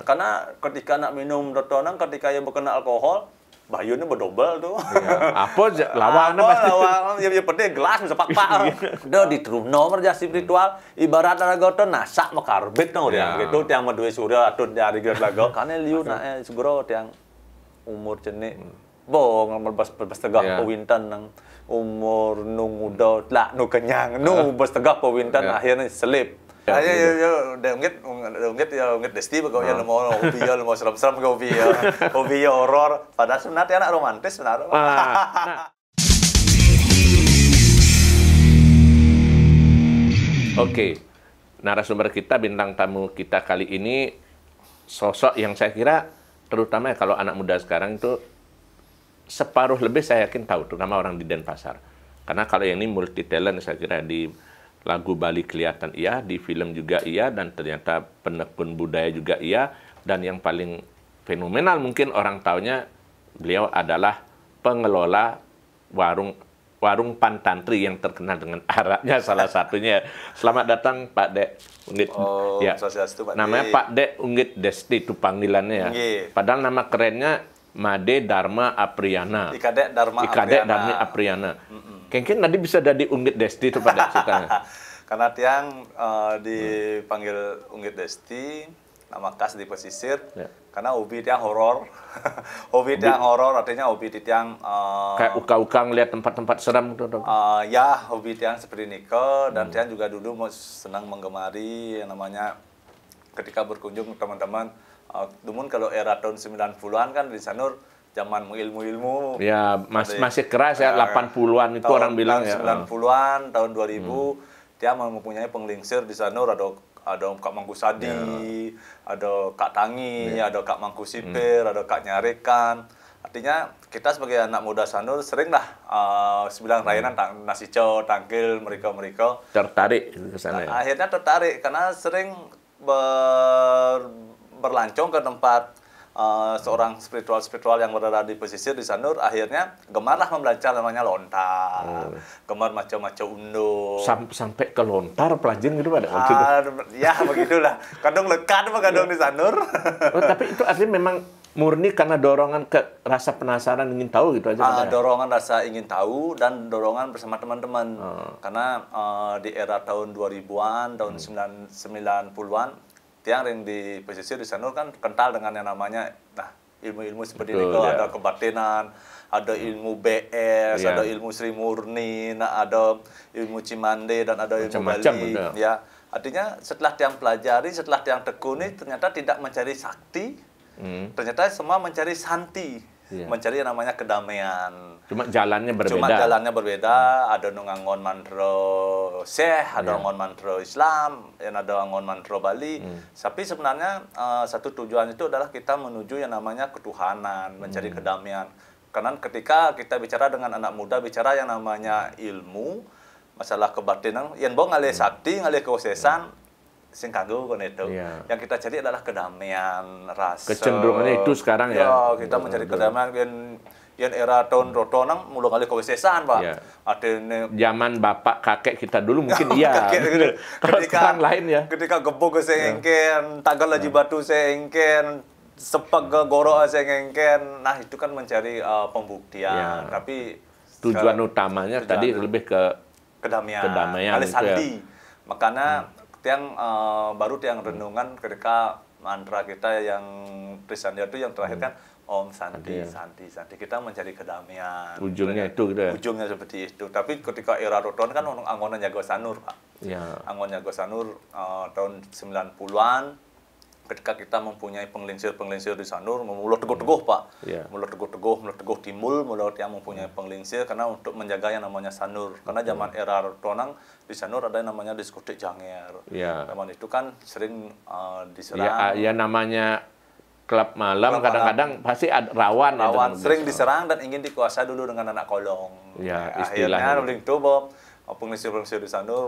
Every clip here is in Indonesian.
Karena ketika nak minum dotonang, ketika yang berkena alkohol, bayunya berdobel tuh. Iya. Apa lawannya pasti. Lawan, ya penting gelas bisa pak-pak. Udah di trumno merja spiritual, ibarat ada goto nasak makarbit no dia. Gitu tiang madue surya atun dari lago. Karena liu nak seguro tiang umur jenik. Bong berbas tegak pewintan nang umur nu muda lah nu kenyang nu bas tegak pewintan akhirnya selip. Ayo ungit desti bago ya mau serem-serem go hobi horor padahal sebenarnya anak romantis sebenarnya. Oke. Narasumber kita, bintang tamu kita kali ini sosok yang saya kira terutama kalau anak muda sekarang itu separuh lebih saya yakin tahu, terutama orang di Denpasar. Karena kalau yang ini multi talent saya kira di lagu Bali kelihatan iya, di film juga iya, dan ternyata penekun budaya juga iya, dan yang paling fenomenal mungkin orang taunya beliau adalah pengelola warung Pantantri yang terkenal dengan araknya salah satunya. Selamat datang Pak Dek Unggit. Ya. Namanya Pak Dek Unggit Desti itu panggilannya ya. Padahal nama kerennya Made Dharma Apriyana. Ikadek Dharma Apriyana. Kengken tadi bisa jadi Unggit Desti itu pada ceritanya. Karena tiang dipanggil Unggit Desti, nama khas di pesisir. Karena hobi tiang horor. Hobi tiang horor artinya hobi tiang kayak uka-uka ngeliat tempat-tempat seram gitu. Ya, hobi tiang seperti nike dan tiang juga dulu senang menggemari yang namanya ketika berkunjung teman-teman. Namun kalau era tahun 90-an kan di Sanur zaman ilmu-ilmu ya masih keras ya 80-an itu orang bilang ya. 90-an tahun 2000 dia mempunyai penglingsir di Sanur ada Kak Mangku Sadi, ada Kak Tangi, ada Kak Mangku Sipir, ada Kak Nyarekan. Artinya kita sebagai anak muda Sanur seringlah sebilang rayanan nasi co, tangkil mereka tertarik ke sana. Akhirnya tertarik karena sering berlancong ke tempat seorang spiritual yang berada di pesisir di Sanur, akhirnya gemarlah membaca namanya lontar, gemar macam-macam undo. Sampai ke lontar pelajin gitu pada waktu itu. Ya begitulah, kadang lekat apa kadang di Sanur. Tapi itu artinya memang murni karena dorongan ke rasa penasaran ingin tahu gitu aja. Dorongan rasa ingin tahu dan dorongan bersama teman-teman. Karena di era tahun 2000-an, tahun 90-an tiang yang di pesisir di Sanur kan kental dengan yang namanya ilmu-ilmu seperti ini. Ada kebatinan, ada ilmu BS, ada ilmu Sri Murni, ada ilmu Cimande dan ada ilmu Bali. Ya, artinya setelah tiang pelajari, setelah tiang tekuni ternyata tidak mencari sakti, ternyata semua mencari santi. Mencari yang namanya kedamaian. Cuma jalannya berbeda. Ada ngangon mantra Syekh, ada ngangon mantra Islam, ada ngangon mantra Bali. Tapi sebenarnya satu tujuan itu adalah kita menuju yang namanya ketuhanan, mencari kedamaian. Karena ketika kita bicara dengan anak muda, bicara yang namanya ilmu, masalah kebatinan, yang bawa ngalih sakti, ngalih keosesan, sing kanggo kon itu. Yang kita cari adalah kedamaian rasa. Kecenderungannya itu sekarang ya. Kita mencari kedamaian yang era tahun rotonang mulai kali kewesesan, Pak. Artinya zaman bapak kakek kita dulu mungkin iya. Kalau sekarang lain ya. Ketika gebuk seengken, tagal laji batu seengken, sepak goro seengken. Nah, itu kan mencari pembuktian. Tapi tujuan utamanya tadi lebih ke kedamaian. Sandi. Makanya baru tiang renungan ketika mantra kita yang Trisandia itu yang terakhir kan Om Santi, Santi. Kita mencari kedamaian. Ujungnya itu gitu ya. Ujungnya seperti itu. Tapi ketika era Roton kan angonan Jago Sanur, Pak. Angon Jago Sanur tahun 90-an. Ketika kita mempunyai penglingsir di Sanur, mulut teguh-teguh, Pak. Mulut teguh timbul, mulut yang mempunyai penglingsir karena untuk menjaga yang namanya Sanur. Karena zaman era Tonang di Sanur ada yang namanya diskotik Janger. Zaman itu kan sering diserang. Ya namanya klub malam kadang-kadang pasti rawan. Sering diserang dan ingin dikuasai dulu dengan anak kolong. Akhirnya paling itu penglingsir-penglingsir di Sanur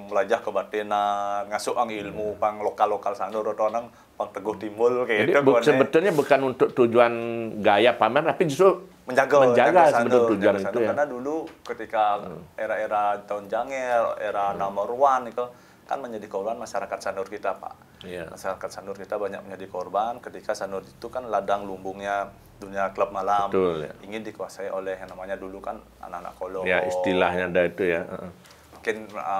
melajah kebatinan, ngasuh ilmu pang lokal Sanur atau orang pang teguh timbul kayak itu. Sebetulnya bukan untuk tujuan gaya pamer, tapi justru menjaga sebetulnya tujuan itu ya. Karena dulu ketika era-era tahun Janger, era number one itu kan menjadi korban masyarakat Sanur kita, Pak. Iya. Masyarakat Sanur kita banyak menjadi korban ketika Sanur itu kan ladang lumbungnya dunia klub malam. Betul, ya. Ingin dikuasai oleh yang namanya dulu kan anak-anak kolor. Ya, istilahnya ada itu ya.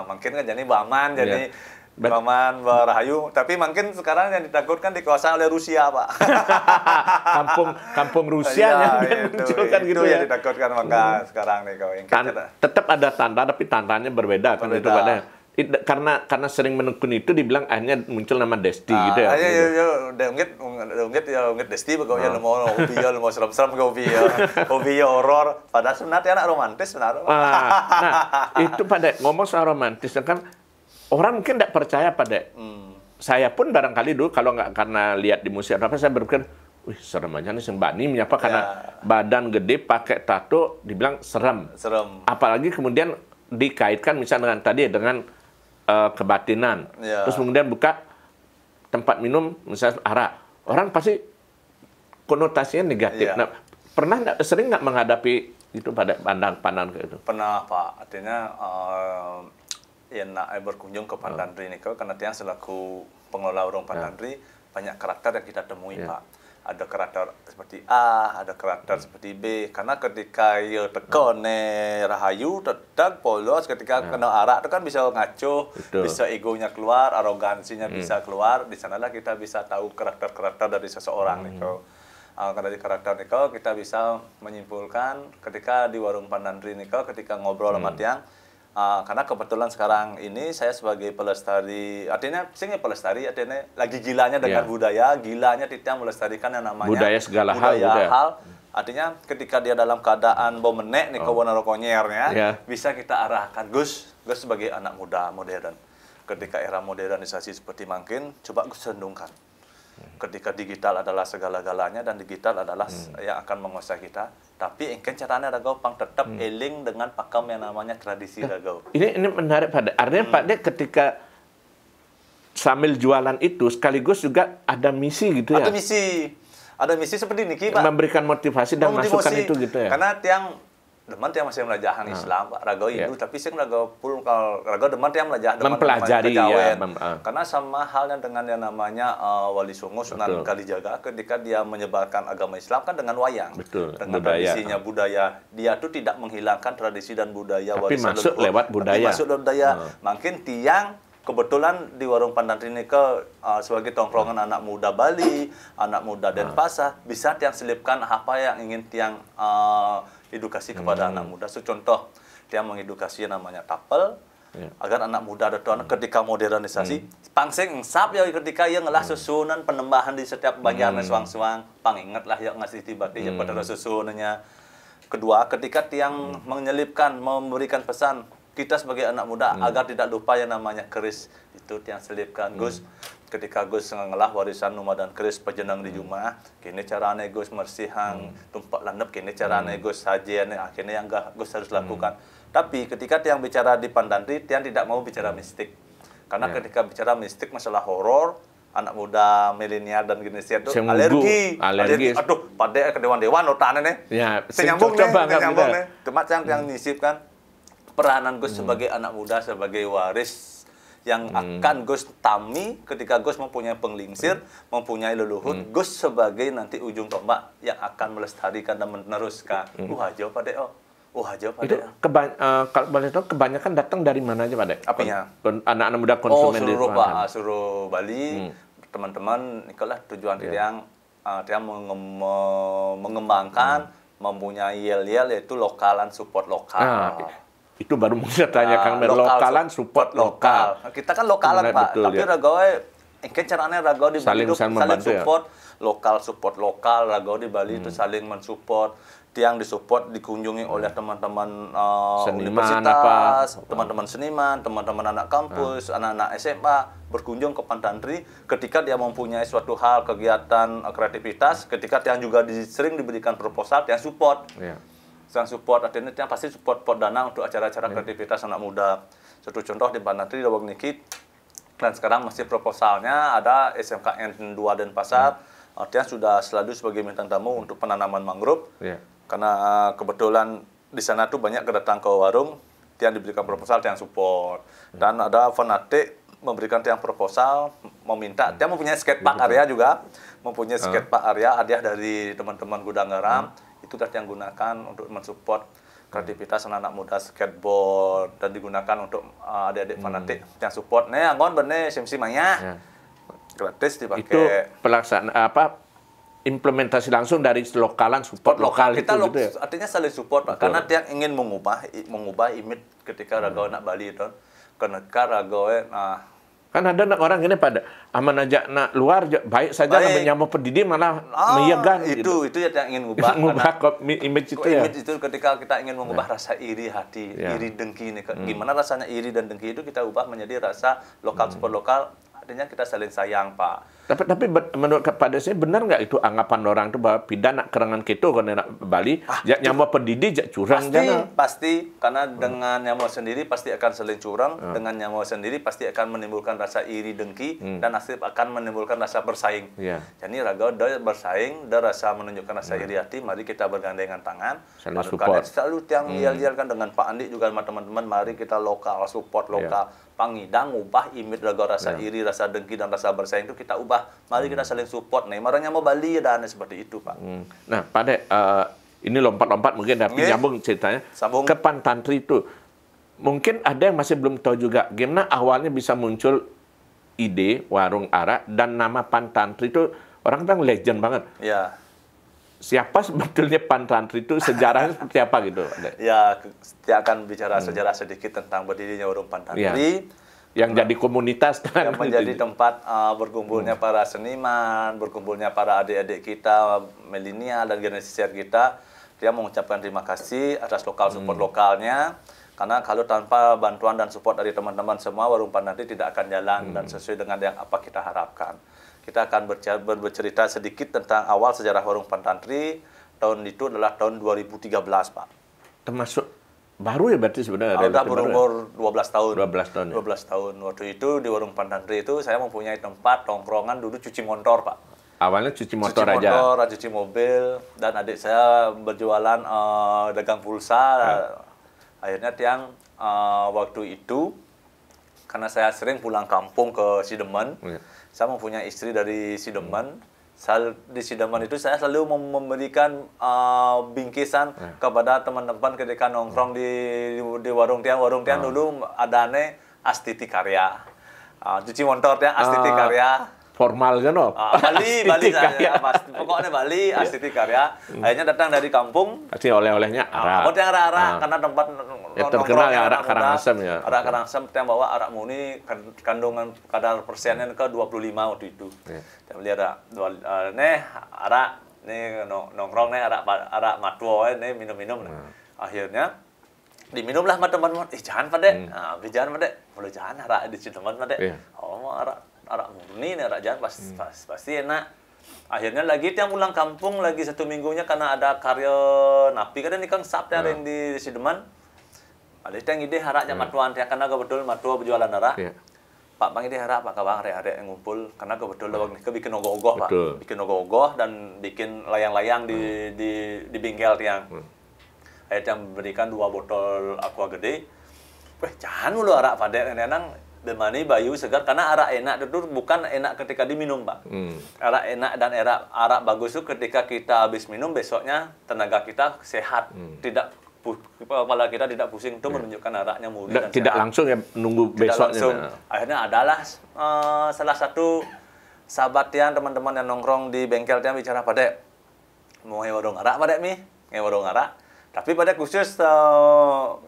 Mungkin kan jadi Baman, jadi Iya. Baman Barahayu, tapi mungkin sekarang yang ditakutkan dikuasai oleh Rusia, Pak. kampung Rusia yang munculkan itu gitu yang ya. ditakutkan maka sekarang nih kau. Tetap ada tanda tapi tandanya berbeda kan itu Pak. Karena sering menekun itu dibilang akhirnya muncul nama Desti gitu ya. Ungit Desti kau yang mau hobi mau serem-serem kau hobi horor. Padahal sebenarnya anak romantis sebenarnya. Nah, itu Pak, ngomong soal romantis kan orang mungkin tidak percaya Pak. Saya pun barangkali dulu kalau nggak karena lihat di museum apa saya berpikir, wih serem aja nih Sembani menyapa karena badan gede pakai tato dibilang serem. Apalagi kemudian dikaitkan misalnya dengan tadi dengan kebatinan. Terus kemudian buka tempat minum misalnya arak. Orang pasti konotasinya negatif. Nah, sering nggak menghadapi itu pada pandangan kayak itu? Pernah Pak. Artinya yang berkunjung ke Pandandri ini karena tiang selaku pengelola warung Pandandri banyak karakter yang kita temui Pak. Ada karakter seperti A, ada karakter seperti B. Karena ketika ia tekan Rahayu, tetap polos, ketika kena arak itu kan bisa ngaco, bisa egonya keluar, arogansinya bisa keluar. Di sanalah kita bisa tahu karakter-karakter dari seseorang karena dari karakter Niko kita bisa menyimpulkan ketika di warung Pandandri Niko ketika ngobrol sama tiang. Karena kebetulan sekarang ini saya sebagai pelestari, artinya artinya lagi gilanya dengan budaya, gilanya tidak melestarikan yang namanya budaya segala hal. Artinya ketika dia dalam keadaan bau menek nih konyernya, bisa kita arahkan Gus sebagai anak muda modern. Ketika era modernisasi seperti makin, coba Gus sendungkan. Ketika digital adalah segala-galanya dan digital adalah yang akan menguasai kita. Tapi engken caranya ragau pang tetap eling dengan pakam yang namanya tradisi ragau. Ini menarik Pak. Artinya Pak ketika sambil jualan itu sekaligus juga ada misi gitu ya. Ada misi seperti ini Pak. Memberikan motivasi dan masukan itu gitu ya. Karena tiang masih melajahan Islam Pak, ragau Hindu, tapi sing ragau pul kalau ragau tiang melajah mempelajari karena sama halnya dengan yang namanya Wali Songo Sunan Kalijaga ketika dia menyebarkan agama Islam kan dengan wayang. Dengan tradisinya budaya. Dia tuh tidak menghilangkan tradisi dan budaya tapi masuk lewat budaya. Makin tiang kebetulan di warung Pandandri ini sebagai tongkrongan anak muda Bali, anak muda Denpasar, bisa tiang selipkan apa yang ingin tiang edukasi kepada anak muda. Contoh, dia mengedukasi yang namanya tapel, agar anak muda ada ketika modernisasi, pangsing sap ya ketika ia ngelah susunan penembahan di setiap banjarnya suang-suang, pangingatlah ya ngasih tiba-tiba pada susunannya. Kedua, ketika tiang menyelipkan, memberikan pesan kita sebagai anak muda agar tidak lupa yang namanya keris, itu tiang selipkan Gus. Ketika Gus ngelah warisan rumah dan keris pejenang di Jumah, kini caranya Gus mersihang tumpak landep, kini caranya Gus sajian, akhirnya yang Gus harus lakukan. Tapi ketika tiang bicara di Pandandri, tiang tidak mau bicara mistik. Karena ketika bicara mistik masalah horor, anak muda milenial dan generasi itu alergi. Aduh, pada kedewan-dewan notane nih. Ya, nyambung nih. Tempat yang nyisipkan peranan Gus sebagai anak muda, sebagai waris yang akan Gus tami ketika Gus mempunyai penglingsir, mempunyai leluhur, Gus sebagai nanti ujung tombak yang akan melestarikan dan meneruskan. Jauh Pak Dek. Itu kalau boleh tahu kebanyakan datang dari mana aja Pak Dek? Apanya? Anak-anak muda konsumen di seluruh Bali, teman-teman, itulah tujuan yang mengembangkan, mempunyai yel-yel yaitu lokalan support lokal. Itu baru mau saya tanya Kang Mer, lokalan support lokal. Kita kan lokalan Pak, tapi ragau caranya ragau di Bali itu saling support, support lokal, ragau di Bali itu saling mensupport. Tiang disupport, dikunjungi oleh teman-teman universitas, teman-teman seniman, teman-teman anak kampus, anak-anak SMA berkunjung ke Pandandri ketika dia mempunyai suatu hal kegiatan kreativitas, ketika tiang juga sering diberikan proposal, tiang support. Yang support artinya yang pasti support dana untuk acara-acara kreativitas anak muda. Satu contoh di Pandandri Dawang Nikit, dan sekarang masih proposalnya ada SMKN 2 Denpasar. Artinya sudah selalu sebagai bintang tamu untuk penanaman mangrove. Karena kebetulan di sana tuh banyak kedatang ke warung, yang diberikan proposal yang support. Dan ada fanatik memberikan tiang proposal, meminta dia mempunyai skatepark area juga, mempunyai skatepark area hadiah dari teman-teman gudang garam, itu yang gunakan untuk mensupport kreativitas anak-anak muda skateboard dan digunakan untuk adik-adik fanatik yang support. Nih, anggon bener simsi maya. Gratis dipakai. Itu pelaksanaan implementasi langsung dari lokalan support lokal kita itu gitu ya. artinya saling support Pak. Karena dia ingin mengubah image ketika ragawe nak Bali itu keneka ragawe kan ada orang ini pada aman aja nak luar baik saja menyambut pendidik malah meyegan itu yang ingin ubah image itu ya. Image itu ketika kita ingin mengubah rasa iri hati, iri dengki ini gimana rasanya iri dan dengki itu kita ubah menjadi rasa lokal support lokal. Artinya kita saling sayang, Pak. Tapi menurut pada saya benar nggak itu anggapan orang itu bahwa pindah nak kerangan keto kan nak Bali, nyawa pendidik jak curang pasti karena dengan nyawa sendiri pasti akan saling curang, dengan nyawa sendiri pasti akan menimbulkan rasa iri dengki dan akan menimbulkan rasa bersaing. Jadi raga bersaing, rasa menunjukkan rasa iri hati, mari kita bergandengan tangan. Selalu tiang lial-lialkan dengan Pak Andi juga sama teman-teman, mari kita lokal support lokal. Pangidang ubah image rasa iri, rasa dengki dan rasa bersaing itu kita ubah. Mari kita saling support nih. Marahnya mau Bali dan seperti itu, Pak. Nah, Pak ini lompat-lompat mungkin tapi nyambung ceritanya. Ke Pantantri itu mungkin ada yang masih belum tahu juga gimana awalnya bisa muncul ide warung arak dan nama Pantantri itu orang bilang legend banget. Ya. Siapa sebetulnya Pantantri itu, sejarahnya seperti apa gitu? Ya, dia akan bicara sejarah sedikit tentang berdirinya warung Pantantri. Yang jadi komunitas kan. Yang menjadi tempat berkumpulnya para seniman, berkumpulnya para adik-adik kita, milenial dan generasi kita. Dia mengucapkan terima kasih atas lokal support lokalnya. Karena kalau tanpa bantuan dan support dari teman-teman semua, warung Pantantri tidak akan jalan dan sesuai dengan yang apa kita harapkan. Kita akan bercerita sedikit tentang awal sejarah warung Pantantri. Tahun itu adalah tahun 2013, Pak. Termasuk baru ya berarti sebenarnya? Sudah berumur 12 tahun. 12 tahun. 12 tahun. Waktu itu di warung Pantantri itu saya mempunyai tempat tongkrongan dulu cuci motor, Pak. Awalnya cuci motor aja. Cuci mobil, dan adik saya berjualan dagang pulsa. Akhirnya tiang waktu itu karena saya sering pulang kampung ke Sidemen. Saya mempunyai istri dari Sidemen. Di Sidemen itu saya selalu memberikan bingkisan kepada teman-teman ketika nongkrong di warung tiang. Warung tiang dulu adane Astiti Karya. Cuci motor tiang Astiti Karya. Formal kan, Bali saya. Pokoknya Bali, Astiti Karya. Akhirnya datang dari kampung. Pasti oleh-olehnya arak. Oh, tiang arak karena tempat terkenal ya arak Karangasem ya. Arak Karangasem tiang bawa arak murni kandungan kadar persennya ke 25 waktu itu. Dia beli arak arak nongkrong arak matwo nih minum-minum. Akhirnya diminumlah sama teman-teman. Jangan Pak jangan Pak boleh jangan arak di Cileman Pak Oh, arak murni nih, arak jangan pasti enak. Akhirnya lagi tiang pulang kampung lagi 1 minggunya karena ada karya napi kan ini kan sabtu yang di Sideman. Ada tiang ide haraknya matuan tiang karena kebetul matua berjualan arak. Pak Bang ide harak Pak Kabang arek-arek yang ngumpul karena kebetul lawang nika bikin ogoh-ogoh Pak. Bikin ogoh-ogoh dan bikin layang-layang di bengkel tiang. Akhirnya tiang berikan 2 botol aqua gede. Jangan dulu arak pada nenang demani bayu segar karena arak enak itu bukan enak ketika diminum Pak. Arak enak dan arak bagus itu ketika kita habis minum besoknya tenaga kita sehat, tidak kepala kita tidak pusing, itu menunjukkan araknya murni dan tidak sehat. Langsung ya nunggu besoknya. Akhirnya adalah salah satu sahabat tiang teman-teman yang nongkrong di bengkel tiang bicara pada mau warung arak pada mi, warung arak. Tapi pada khusus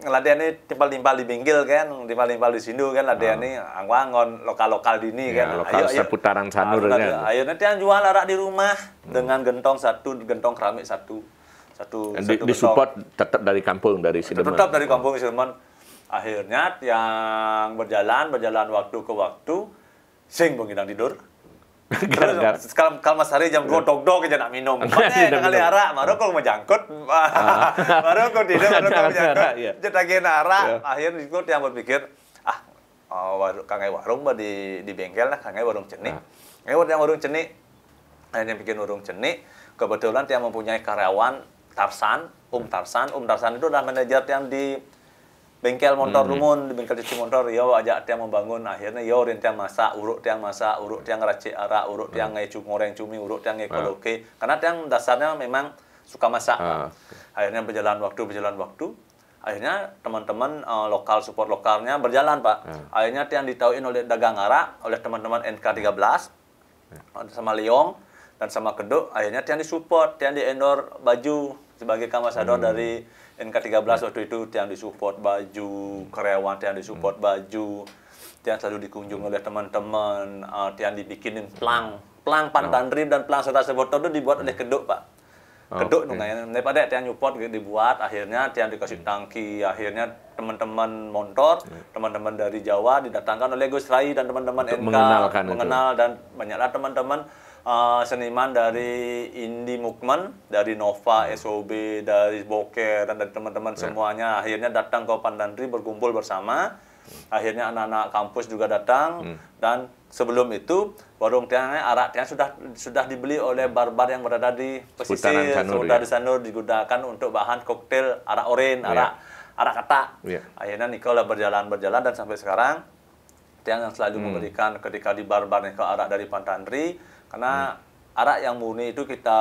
ngeladian ini timpal-timpal di pinggil kan, timpal-timpal di Sindu kan, ladian ini angwangon lokal-lokal dini kan. Lokal seputaran Sanur kan. Akhirnya tiang jual arak di rumah dengan gentong keramik satu disupport tetap dari kampung, dari Sidemen. Tetap dari kampung Sidemen. Akhirnya yang berjalan waktu ke waktu, sing bengidang tidur. Kalau Mas Hari jam 2 dog aja nak minum. Makanya kali arak, baru kalau mau jangkut, baru kalau tidak, baru kalau jangkut, jadi arak. Akhirnya itu yang berpikir, kangai warung di bengkel lah, kangai warung cenik. Warung cenik, akhirnya bikin warung cenik. Kebetulan dia mempunyai karyawan Tarsan, Tarsan itu adalah manajer yang di bengkel motor rumun, di bengkel cuci motor, yo ajak tiang membangun, akhirnya yo rin tiang masak, uruk tiang ngeracik arak, uruk tiang ngoreng cumi, uruk tiang koloke. Karena tiang dasarnya memang suka masak. Akhirnya berjalan waktu, akhirnya teman-teman lokal support lokalnya berjalan, Pak. Akhirnya tiang ditauin oleh dagang arak, oleh teman-teman NK13 sama Leong dan sama Keduk, akhirnya tiang disupport, tiang di-endorse baju sebagai ambasador dari NK13 waktu itu, tiang disupport baju, karyawan tiang disupport baju, tiang selalu dikunjungi oleh teman-teman, tiang dibikinin plang Pantandri dan plang Serta Seboto itu dibuat oleh Keduk, Pak. Keduk daripada tiang support dibuat, akhirnya tiang dikasih tangki, akhirnya teman-teman motor, teman-teman dari Jawa didatangkan oleh Gus Rai dan teman-teman NK mengenal dan banyaklah teman-teman seniman dari Indi Mukman, dari Nova, SOB, dari Boker, dan dari teman-teman semuanya akhirnya datang ke Pantandri berkumpul bersama. Akhirnya anak-anak kampus juga datang dan sebelum itu warung tiangnya arak tiang sudah dibeli oleh bar-bar yang berada di pesisir, sudah di Sanur digunakan untuk bahan koktail arak oren, arak katak. Akhirnya Nikola berjalan dan sampai sekarang tiang yang selalu memberikan ketika di bar-bar ke arak dari Pantandri. Karena arak yang murni itu kita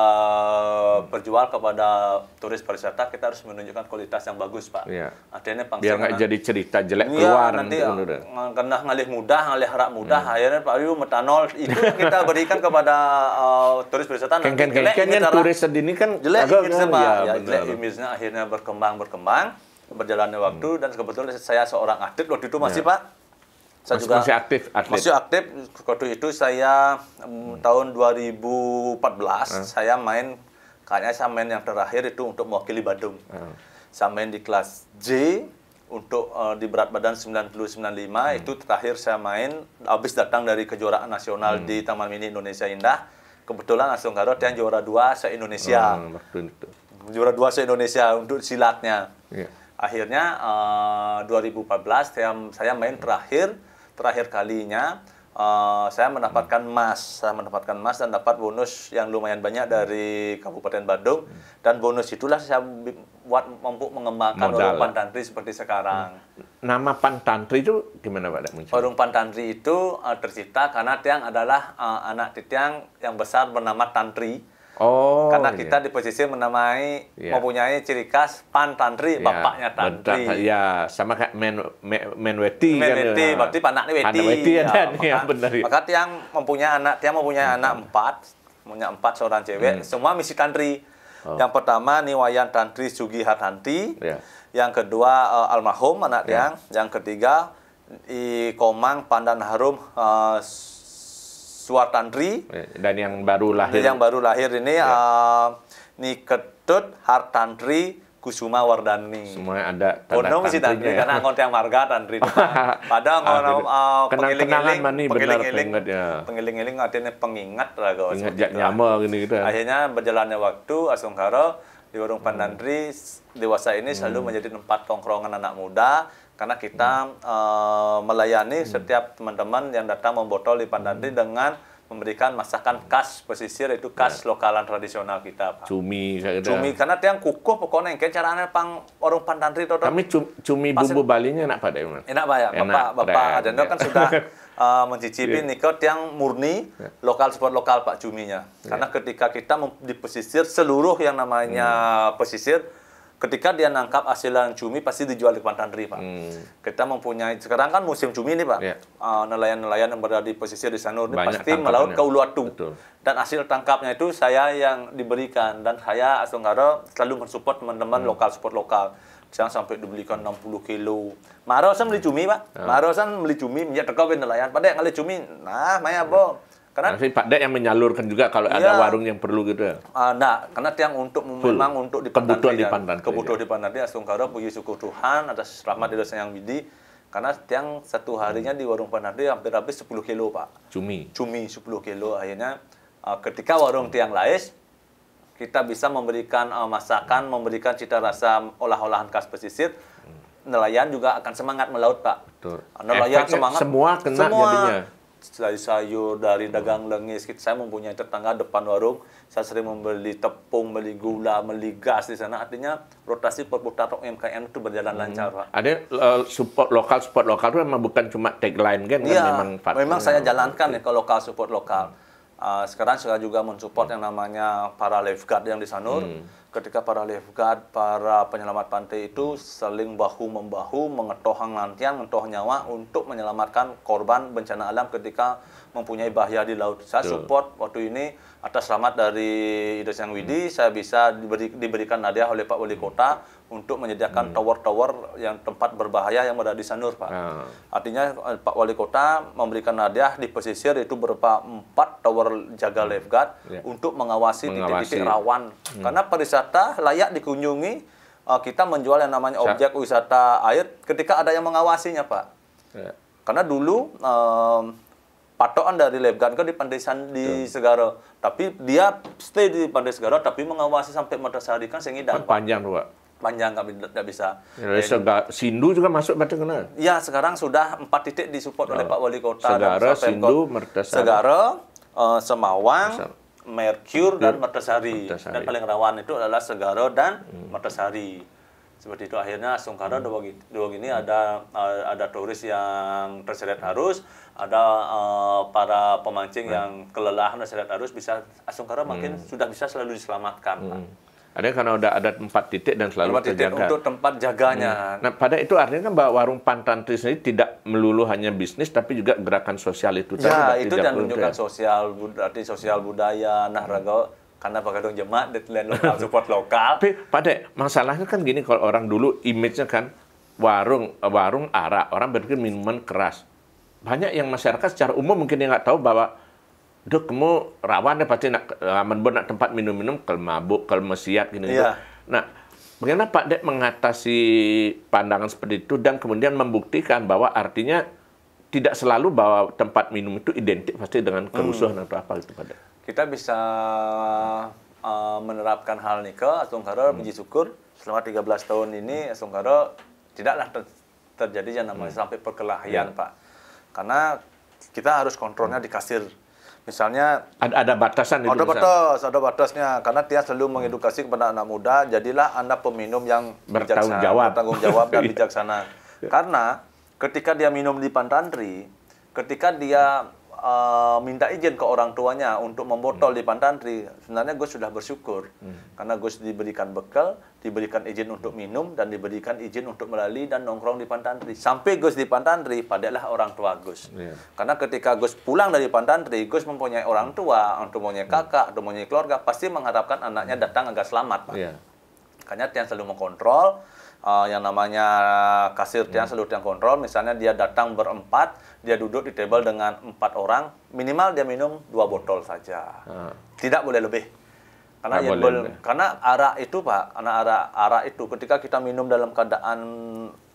perjual kepada turis pariwisata, kita harus menunjukkan kualitas yang bagus, Pak. Artinya biar nggak jadi cerita jelek keluar. Nanti kena ngalih mudah, ngalih arak mudah, akhirnya Pak Yu metanol itu kita berikan kepada turis pariwisata. Kan turis sedini kan jelek image-nya, akhirnya berkembang berjalannya waktu dan kebetulan saya seorang atlet waktu itu masih Pak. Saya juga masih aktif. Waktu itu saya tahun 2014 saya main yang terakhir itu untuk mewakili Badung. Saya main di kelas J untuk di berat badan 90-95 itu terakhir saya main habis datang dari kejuaraan nasional di Taman Mini Indonesia Indah. Kebetulan Asung Karo yang juara 2 se-Indonesia. Juara 2 se-Indonesia untuk silatnya. Akhirnya 2014 saya main terakhir kalinya saya mendapatkan emas. Dan dapat bonus yang lumayan banyak dari Kabupaten Badung, dan bonus itulah saya buat mampu mengembangkan warung Pantandri seperti sekarang. Nama Pantandri itu gimana, Pak? Warung Pantandri itu tercipta karena tiang adalah anak tiang yang besar bernama Tantri. Karena kita di pesisir mempunyai ciri khas Pantandri, bapaknya Tantri. Sama kayak Menweti. Berarti panaknya Weti. Benar. Maka tiang mempunyai anak 4 seorang cewek, semua misi Tantri. Yang pertama Niwayan Tantri Sugiha Tantri. Yang kedua almarhum anak tiang. Yang ketiga Komang Pandan Harum Suartandri. Dan yang baru lahir. Ini Niketut Hartandri Kusuma Wardani. Semuanya ada tanda misi Tantri karena angkot yang marga Tantri. Padahal pengiling-iling artinya pengingat lah. Ingat nyama gitu. Akhirnya berjalannya waktu Asung Karo di warung Pantandri dewasa ini selalu menjadi tempat tongkrongan anak muda. Karena kita melayani setiap teman-teman yang datang membotol di Pantandri dengan memberikan masakan khas pesisir, itu khas lokalan tradisional kita, Pak. Cumi, karena tiang kukuh pokoknya kayak caranya warung Pantandri itu. Kami cumi bumbu Balinya enak, Pak. Enak, Pak, ya. Bapak Adendo kan sudah mencicipi nikot yang murni lokal sport lokal, Pak, cuminya. Karena ketika kita di pesisir, seluruh yang namanya pesisir, ketika dia nangkap hasilan cumi pasti dijual di Pantandri, Pak. Kita mempunyai, sekarang kan musim cumi nih, Pak. Nelayan-nelayan yang berada di pesisir di Sanur ini pasti melaut ke Uluwatu. Dan hasil tangkapnya itu saya yang diberikan. Dan saya Asung Karo selalu mensupport teman-teman lokal, support lokal. Misalnya sampai dibelikan 60 kilo. Marosan beli cumi, Pak. Marosan beli cumi, minyak teko nelayan. Padahal ngali cumi, maya bo. Karena Pak Dek yang menyalurkan juga kalau ada warung yang perlu gitu ya. Karena tiang memang untuk di Pantandri. Kebutuhan di Pantandri Asung Karo puji syukur Tuhan atas rahmat dari Sang Yang Widi. Karena tiang satu harinya di warung Pantandri hampir habis 10 kilo, Pak. Cumi 10 kilo. Akhirnya ketika warung tiang lais, kita bisa memberikan masakan, memberikan cita rasa olah-olahan khas pesisir. Nelayan juga akan semangat melaut, Pak. Nelayan semangat. Semua kena jadinya. dari sayur, dari dagang lengis. Saya mempunyai tetangga depan warung, saya sering membeli tepung, beli gula, beli gas di sana. Artinya rotasi perputaran UMKM itu berjalan lancar, Pak. Ada support lokal itu memang bukan cuma tagline kan? Iya, Kan memang saya jalankan ya ke lokal, support lokal. Sekarang saya juga mensupport yang namanya para lifeguard yang di Sanur. Ketika para lifeguard, para penyelamat pantai itu saling bahu-membahu, mengetoh lantian, ngetoh nyawa untuk menyelamatkan korban bencana alam ketika mempunyai bahaya di laut. Saya support waktu ini atas selamat dari Idris Yang Widi, saya bisa diberikan hadiah oleh Pak Wali Kota untuk menyediakan tower-tower yang tempat berbahaya yang berada di Sanur, Pak. Artinya Pak Wali Kota memberikan hadiah di pesisir itu berupa 4 tower jaga lifeguard untuk mengawasi titik-titik rawan. Karena pariwisata layak dikunjungi, kita menjual yang namanya objek wisata air ketika ada yang mengawasinya, Pak. Karena dulu patokan dari lifeguard kan di Pantai di Segara, tapi dia stay di Pantai Segara tapi mengawasi sampai Matasari kan Sengidang. Panjang tuh, Pak. Panjang nggak bisa. Sindu juga masuk pada kenal. Ya, sekarang sudah 4 titik disupport oleh Pak Wali Kota. Segara, Sindu, Mertasari. Segara, Semawang, Merkur dan Mertasari. Dan paling rawan itu adalah Segara dan Mertasari. Seperti itu akhirnya Sungkara dua gini ada turis yang terseret arus, ada para pemancing yang kelelahan terseret arus, bisa Sungkara makin sudah bisa selalu diselamatkan, Pak. Ada karena udah ada 4 titik dan selalu terjaga. Untuk tempat jaganya. Nah, pada itu artinya kan bahwa warung Pantantri sendiri tidak melulu hanya bisnis, tapi juga gerakan sosial itu. Ya, itu dan menunjukkan sosial budaya, raga, karena pakai dong jemaat, deadline lokal, support lokal. Tapi pada masalahnya kan gini, kalau orang dulu image-nya kan warung arak, orang berpikir minuman keras. Banyak yang masyarakat secara umum mungkin yang nggak tahu bahwa Duk, kamu rawan ya pasti nak tempat minum-minum, kalau mabuk, kalau mesiat gitu. Nah, bagaimana Pak Dek mengatasi pandangan seperti itu dan kemudian membuktikan bahwa artinya tidak selalu bahwa tempat minum itu identik pasti dengan kerusuhan atau apa itu Pak Dek? Kita bisa menerapkan hal ini ke Sungkara, puji syukur selama 13 tahun ini Sungkara tidaklah terjadi yang namanya sampai perkelahian, Pak. Karena kita harus kontrolnya di kasir. Misalnya ada batasan itu. Ada batasnya karena dia selalu mengedukasi kepada anak muda, jadilah Anda peminum yang bertanggung jawab dan bijaksana. Karena ketika dia minum di Pantantri, ketika dia minta izin ke orang tuanya untuk membotol di Pantantri, sebenarnya Gus sudah bersyukur. Karena Gus diberikan bekal, diberikan izin untuk minum, dan diberikan izin untuk melalui dan nongkrong di Pantantri. Sampai Gus di Pantantri, padalah orang tua Gus. Karena ketika Gus pulang dari Pantantri, Gus mempunyai orang tua, untuk mempunyai kakak, untuk mempunyai keluarga, pasti mengharapkan anaknya datang agar selamat, Pak. Makanya Tian selalu mengkontrol, yang namanya kasir Tian selalu Tian kontrol. Misalnya dia datang berempat, dia duduk di table dengan 4 orang, minimal dia minum 2 botol saja. Tidak boleh lebih. Karena arak itu, Pak, arak itu ketika kita minum dalam keadaan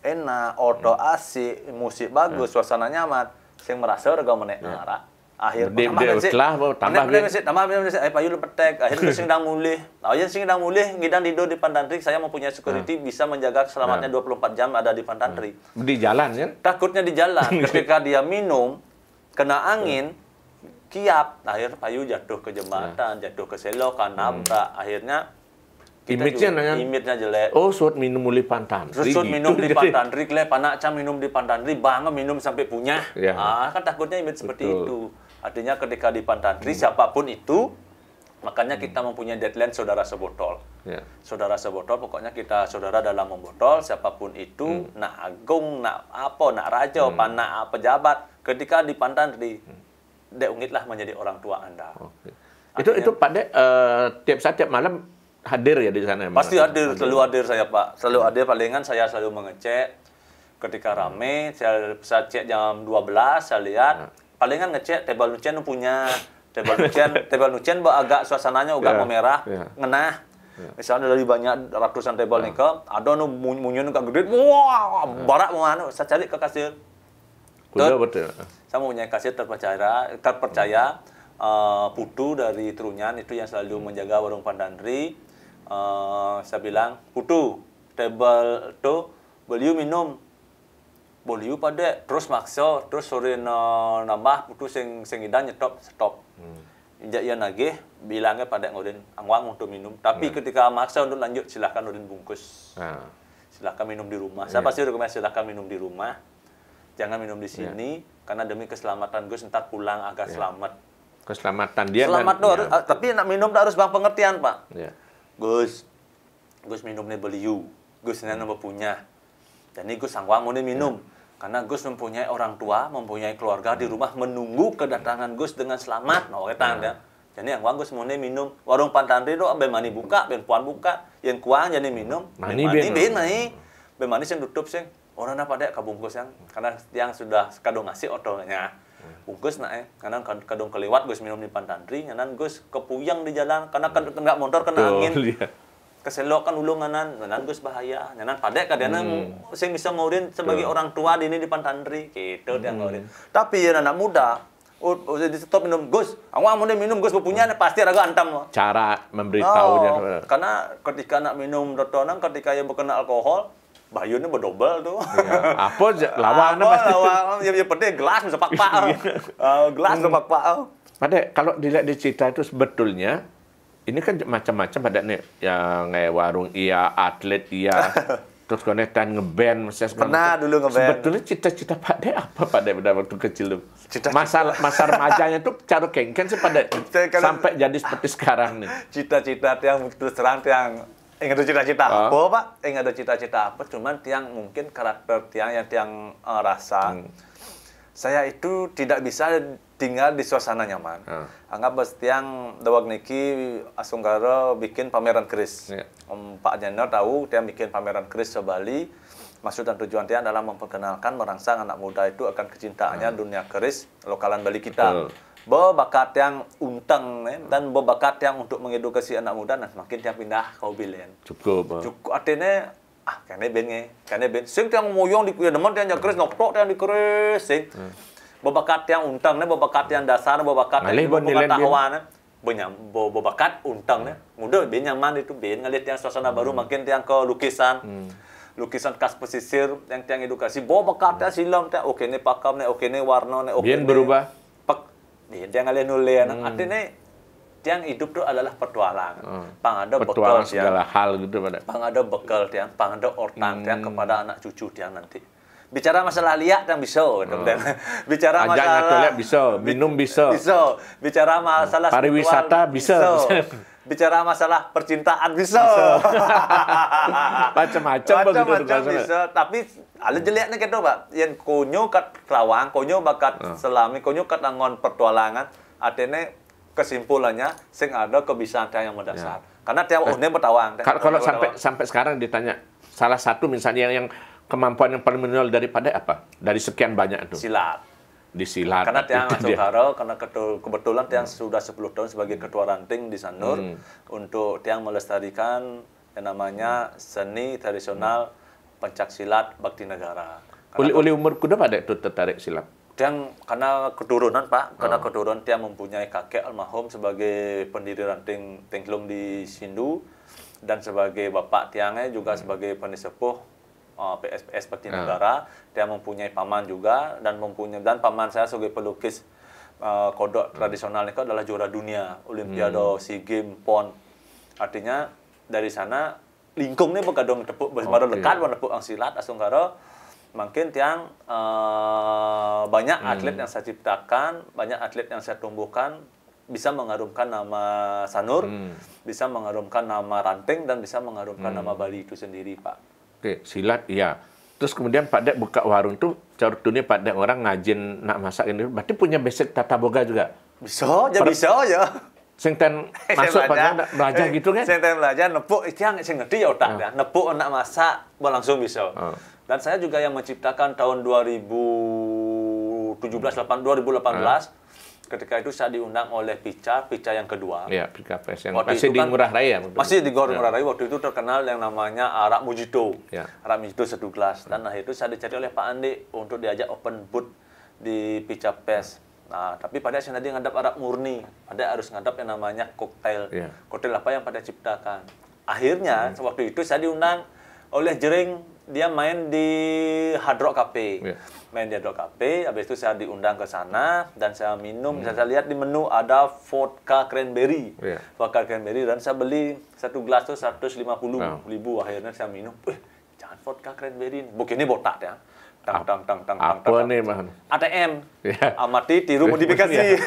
enak, oto asik, musik bagus, suasana nyaman, sing merasa rega menek arak. Akhirnya tambah payu lu petek, akhirnya sing dang mulih. Sing dang mulih ngidang tidur di Pantantri, saya mempunyai security bisa menjaga selamatnya 24 jam ada di Pantantri. Di jalan ya? Takutnya di jalan. Ketika dia minum kena angin, kiap, akhirnya payu jatuh ke jembatan, jatuh ke selokan, nabrak, akhirnya image-nya jelek. Oh, suat minum di Pantantri. Suat minum di Pantantri, panak cam minum di Pantantri, bangga minum sampai punya. Kan takutnya image seperti itu. Artinya ketika di Pantantri, siapapun itu, makanya kita mempunyai deadline saudara sebotol. Saudara sebotol, pokoknya kita saudara dalam membotol, siapapun itu, nak agung, nak apa, nak raja, nak pejabat, ketika di Pantantri, dek ungitlah menjadi orang tua Anda. Itu Pak Dek, tiap saat, tiap malam hadir ya di sana? Pasti hadir, selalu hadir saya, Pak. Selalu hadir, palingan saya selalu mengecek. Ketika rame, saya cek jam 12, saya lihat. Palingan ngecek tebal nucien punya. Tebal nucien agak suasananya agak memerah, ngenah. Misalnya dari banyak ratusan tebal nih ke, ada nu munyun agak gede, wah, barak mana? Saya cari ke kasir. Betul. Saya mempunyai kasir terpercaya. Putu dari Trunyan itu yang selalu menjaga warung Pantantri. Saya bilang, Putu, table itu beliau minum. Boliu pada terus maksa, terus sore nambah putus sing idan nyetop stop. Injak ia nagih bilangnya pada ngudin angwang untuk minum. Tapi ketika maksa untuk lanjut silahkan udin bungkus. Silahkan minum di rumah. Saya pasti rekomendasi silahkan minum di rumah. Jangan minum di sini karena demi keselamatan Gus ntar pulang agak selamat. Keselamatan dia. Selamat tuh harus, tapi nak minum harus bang pengertian Pak. Ya. Gus minum nih Beliu. Gus ini nomor punya. Jadi Gus angwang mau minum. Karena Gus mempunyai orang tua, mempunyai keluarga di rumah menunggu kedatangan Gus dengan selamat. Nah, ya. Jadi yang Gus mau minum, warung Pantandri itu ben mani buka, ben puan buka, yang kuang jadi minum. Mani ben mani sing tutup sing. Orang apa dek kabungkus yang karena yang sudah kadung ngasih otonya. Bungkus karena kadung kelewat Gus minum di Pantandri, nyanan Gus kepuyang di jalan karena enggak motor kena angin. Keselok kan ulunganan, nyanan Gus bahaya, nyanan padek kadana sing bisa ngaurin sebagai orang tua di ini di Pantandri, gitu dia ngaurin. Tapi ya anak muda, di stop minum Gus, awak mau minum Gus punya pasti raga antam. Cara memberitahu dia. Karena ketika nak minum rotonang, ketika yang berkena alkohol, bayunya berdobel tuh. Iya. Apa lawannya pasti. Ya penting gelas bisa pak-pak. Gelas bisa pak-pak. Pada kalau dilihat di cerita itu sebetulnya ini kan macam-macam pada nih yang warung iya, atlet iya, terus konekan ngeband, pernah dulu ngeband. Sebetulnya cita-cita Pak De apa Pak De pada waktu kecil tuh? Masa remajanya tuh cara kengken sih pada sampai jadi seperti sekarang nih. Cita-cita yang terus terang yang ingat cita-cita apa Pak? Ingat cita-cita apa? Cuman tiang mungkin karakter tiang rasa. Saya itu tidak bisa tinggal di suasana nyaman. Anggap tiang dawag niki Asunggara bikin pameran keris. Pak Jenner tahu tiang bikin pameran keris ke Bali. Maksud dan tujuan tiang adalah memperkenalkan, merangsang anak muda itu akan kecintaannya dunia keris lokalan Bali kita. Bakat yang untang dan bakat yang untuk mengedukasi anak muda, nah semakin tiang pindah ke Bilen. Cukup. Artinya kene ben sing tiang moyong di demen tiang keris noktok tiang di keris sing bakat yang untang bakat yang dasar bakat yang pengetahuan bakat untang mudah ben nyaman itu ben ngelihat yang suasana baru makin tiang ke lukisan khas pesisir yang tiang edukasi bakat silam tiang oke ne pakam ne oke ne warna ne oke ne berubah ben tiang ngalihat nulis artinya tiang hidup itu adalah petualangan. Pangada bekal segala hal gitu pada. Pangada bekal tiang, pangada ortang tiang kepada anak cucu tiang nanti. Bicara masalah liak tiang bisa, bicara masalah bisa, minum bisa. Bicara masalah pariwisata bisa. Bicara masalah percintaan bisa. Macam-macam bisa. Tapi ada jeleknya gitu, Pak. Yang konyo kat Kerawang, konyo bakat selami, konyo kat angon petualangan, artinya kesimpulannya sing ada kebiasaan yang mendasar. Karena tiap ini bertawang. Kalau sampai sekarang ditanya salah satu misalnya yang kemampuan yang paling minimal daripada apa? Dari sekian banyak itu. Silat. Di silat. Karena tiang Asunggara, karena kebetulan tiang sudah 10 tahun sebagai ketua ranting di Sanur untuk tiang melestarikan yang namanya seni tradisional pencak silat bakti negara. Oleh umur kuda pada itu tertarik silat. Tiang karena keturunan Pak, karena keturunan tiang mempunyai kakek almarhum sebagai pendiri ranting Tengklung di Sindu dan sebagai bapak tiangnya juga sebagai pendisepuh PSPS Bakti Negara. Tiang mempunyai paman juga dan paman saya sebagai pelukis kodok tradisional itu adalah juara dunia Olimpiade, SEA Games, PON. Artinya dari sana lingkung ini bergadung tepuk baru lekat menepuk ang silat Asunggara. Makin tiang banyak atlet yang saya ciptakan, banyak atlet yang saya tumbuhkan, bisa mengharumkan nama Sanur, bisa mengharumkan nama ranting, dan bisa mengharumkan nama Bali itu sendiri, Pak. Oke, silat, iya. Terus kemudian Pak Dek buka warung tuh, cara dunia Pak Dek orang ngajin nak masak ini, berarti punya basic tata boga juga? Bisa ya. Sing ten masuk pada belajar gitu kan? Sing ten belajar nepuk tiang sing ngerti ya otak nepuk nak masak langsung bisa. Dan saya juga yang menciptakan tahun 2018 ketika itu saya diundang oleh Pica yang kedua. Iya, Pica Pes yang masih di Ngurah Rai ya? Masih di Ngurah Rai. Waktu itu terkenal yang namanya Arak Mujito. Arak Mujito 1 gelas. Dan itu saya dicari oleh Pak Andi untuk diajak open booth di Pica Pes. Nah, tapi pada saya tadi ngadap arak murni. Pada harus ngadap yang namanya koktail. Koktail apa yang pada ciptakan. Akhirnya, waktu itu saya diundang oleh Jering dia main di Hard Rock Cafe. Yeah. Main di Hard Rock Cafe, habis itu saya diundang ke sana dan saya minum. Saya lihat di menu ada vodka cranberry. Yeah. Vodka cranberry dan saya beli satu gelas tuh 150.000. Akhirnya saya minum. Jangan vodka cranberry. Begini botak ya. Apa nih, Bang? ATM. Ya. Amati, tiru, modifikasi.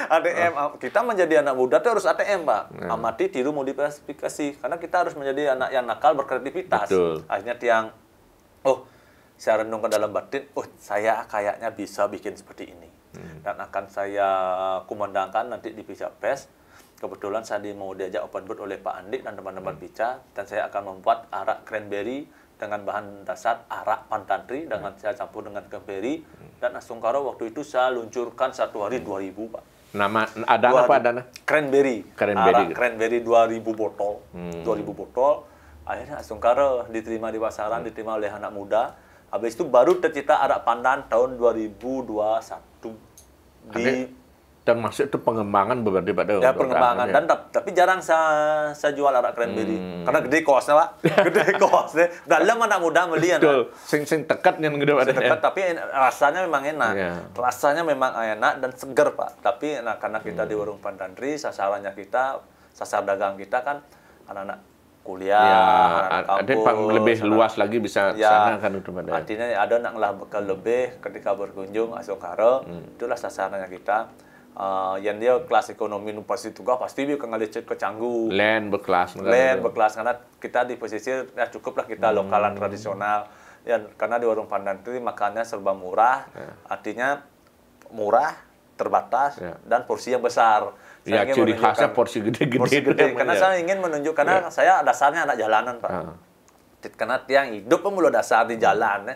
ATM. Kita menjadi anak muda itu harus ATM, Pak. Amati, tiru, modifikasi. Karena kita harus menjadi anak yang nakal, berkreativitas. Betul. Akhirnya tiang, saya renung ke dalam batin, saya kayaknya bisa bikin seperti ini. Dan akan saya kumandangkan nanti di Pica Fest. Kebetulan saya mau diajak open board oleh Pak Andi dan teman-teman Pica. Dan saya akan membuat arak cranberry dengan bahan dasar arak pantantri dengan saya campur dengan cranberry dan Asungkara waktu itu saya luncurkan satu hari 2.000, Pak. Nama ada apa adana? Cranberry. Cranberry. Arak cranberry 2.000 botol. 2.000 botol. Akhirnya Asungkara diterima di pasaran, diterima oleh anak muda. Habis itu baru tercipta arak pandan tahun 2021 di termasuk itu pengembangan berarti pada ya pengembangan dan tapi jarang saya jual arak cranberry karena gede kosnya, Pak. Gede kosnya. Dalam anak muda melihat. Betul. Sing tekat yang gede pada. Dekat, tapi rasanya memang enak. Rasanya memang enak dan segar, Pak. Tapi karena kita di warung pantantri, sasarannya kita, sasar dagang kita kan anak-anak kuliah, anak kampus, lebih luas lagi bisa sana kan itu pada. Artinya ada nak lah bekal lebih ketika berkunjung Asungkara, itulah sasarannya kita. Yang dia kelas ekonomi pasti juga pasti dia kengalicet ke Canggu. Land berkelas Karena kita di pesisir ya cukuplah kita lokalan tradisional. Ya, karena di warung pantantri makannya serba murah, artinya murah, terbatas dan porsi yang besar. Ya, ciri khasnya porsi gede-gede. Karena saya ingin menunjukkan karena saya dasarnya anak jalanan, Pak. Karena tiang hidup pun mulai dasar di jalan.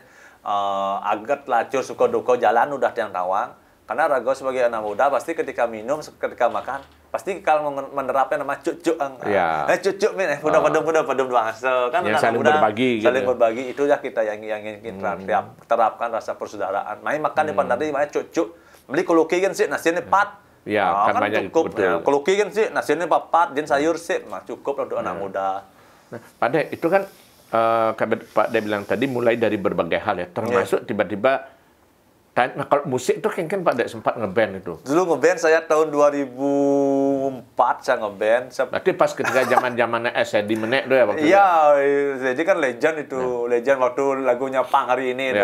Agak lacur suka duka jalan udah tiang tawang. Karena Rago sebagai anak muda pasti ketika minum, ketika makan, pasti kalau menerapkan nama cucuk. Cucuk min, mudah bahasa kan yang anak muda berbagi, saling berbagi itu ya kita yang ingin terapkan rasa persaudaraan. Main makan di pantantri, main cucuk, beli kuluki kan sih nasinya pat. Ya, kan banyak cukup. Kuluki kan sih nasinya papat, jen sayur sih, cukup untuk anak muda. Nah, Pak De, itu kan Pak De bilang tadi mulai dari berbagai hal ya, termasuk tiba-tiba. Nah, kalau musik itu kan Pak Dek sempat ngeband itu. Dulu ngeband saya tahun 2004 saya ngeband. Berarti pas ketika zaman-zamannya SED Menek tuh ya waktu itu. Iya, jadi kan legend itu. Legend waktu lagunya Pang hari ini itu.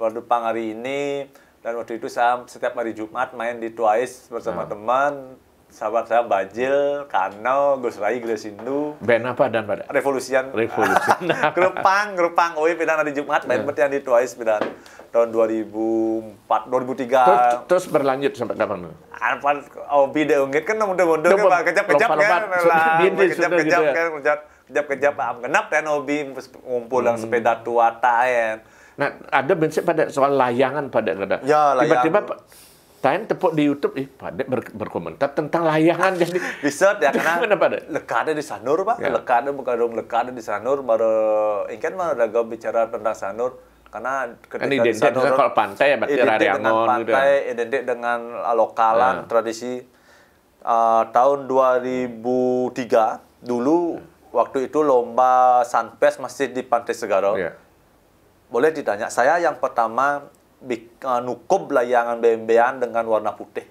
Waktu Pang hari ini dan waktu itu saya setiap hari Jumat main di Twice bersama teman. Sahabat saya Bajil, Kano, Gus Rai, Glesindu. Band apa dan pada? Revolution. Gerupang. Pindah hari Jumat main yang di Twice pindah tahun 2004, 2003. Terus berlanjut sampai kapan? Apa hobi de ungit kan mundur-mundur kan kejap-kejap kan. Kejap-kejap genap kan hobi ngumpul yang sepeda tua taen. Nah, ada bensik pada soal layangan pada kada. Ya, tiba-tiba Tain tepuk di YouTube, Pak Dek berkomentar tentang layangan jadi bisa ya karena lekade di Sanur, Pak. Lekade bukan lekade di Sanur baru ingin mah ada bicara tentang Sanur karena ketika di Sanur kalau pantai ya berarti Rariangon gitu. Pantai identik dengan lokalan tradisi tahun 2003 dulu waktu itu lomba Sunfest masih di Pantai Segara. Boleh ditanya, saya yang pertama nukup layangan bembean dengan warna putih.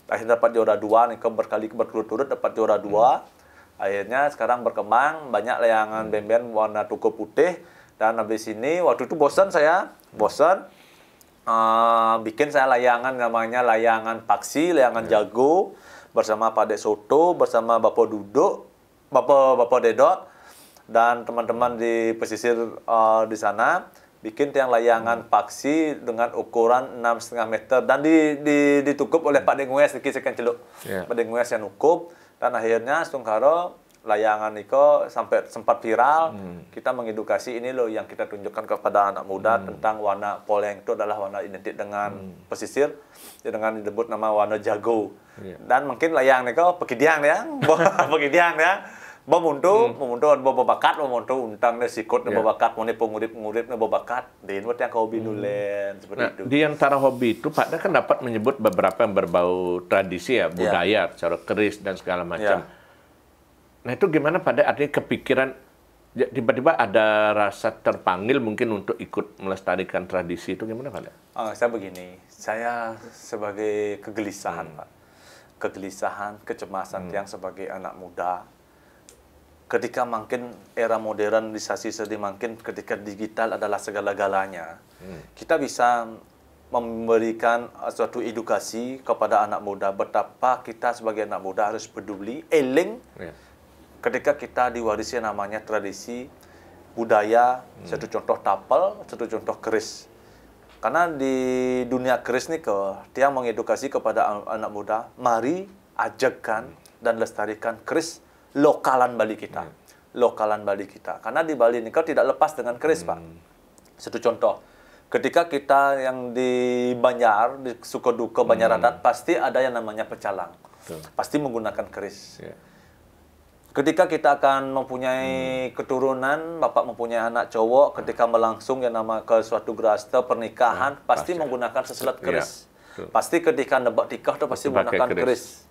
Akhirnya dapat juara 2, berkali berturut-turut dapat juara 2. Akhirnya sekarang berkembang banyak layangan bembean warna tuku putih dan habis ini waktu itu bosan bikin saya layangan namanya layangan paksi, layangan jago bersama Pak Dek Soto, bersama Bapak Duduk, Bapak Dedot dan teman-teman di pesisir di sana. Bikin tiang layangan paksi dengan ukuran 6,5 meter dan ditukup oleh Pak Dengues di Kisekan Celuk. Pak Dengues yang nukup dan akhirnya Asungkara layangan itu sampai sempat viral. Kita mengedukasi ini loh yang kita tunjukkan kepada anak muda tentang warna poleng itu adalah warna identik dengan pesisir dengan disebut nama warna jago. Dan mungkin layang itu pekidiang ya. Pekidiang ya. Memuntu bakat untang ne sikut ne bakat mone pengurip ne bakat din wat yang hobi nulen seperti itu. Di antara hobi itu Pak kan dapat menyebut beberapa yang berbau tradisi ya, budaya, cara keris dan segala macam. Nah, itu gimana pada artinya kepikiran tiba-tiba ada rasa terpanggil mungkin untuk ikut melestarikan tradisi itu gimana Pak? Saya begini, saya sebagai kegelisahan Pak, kegelisahan, kecemasan yang sebagai anak muda, ketika makin era modernisasi semakin ketika digital adalah segala-galanya, kita bisa memberikan suatu edukasi kepada anak muda betapa kita sebagai anak muda harus peduli, eling, ketika kita diwarisi namanya tradisi, budaya, satu contoh tapel, satu contoh keris. Karena di dunia keris nih dia mengedukasi kepada anak muda, mari ajakkan dan lestarikan keris lokalan Bali kita. Lokalan Bali kita. Karena di Bali ini tidak lepas dengan keris, Pak. Satu contoh. Ketika kita yang di Banjar, di Sukoduko, Banjar Adat, pasti ada yang namanya pecalang. Pasti menggunakan keris. Ketika kita akan mempunyai keturunan, bapak mempunyai anak cowok, ketika melangsung yang nama ke suatu grasta pernikahan, pasti menggunakan seselat keris. Pasti ketika nebak tikah itu pasti menggunakan keris.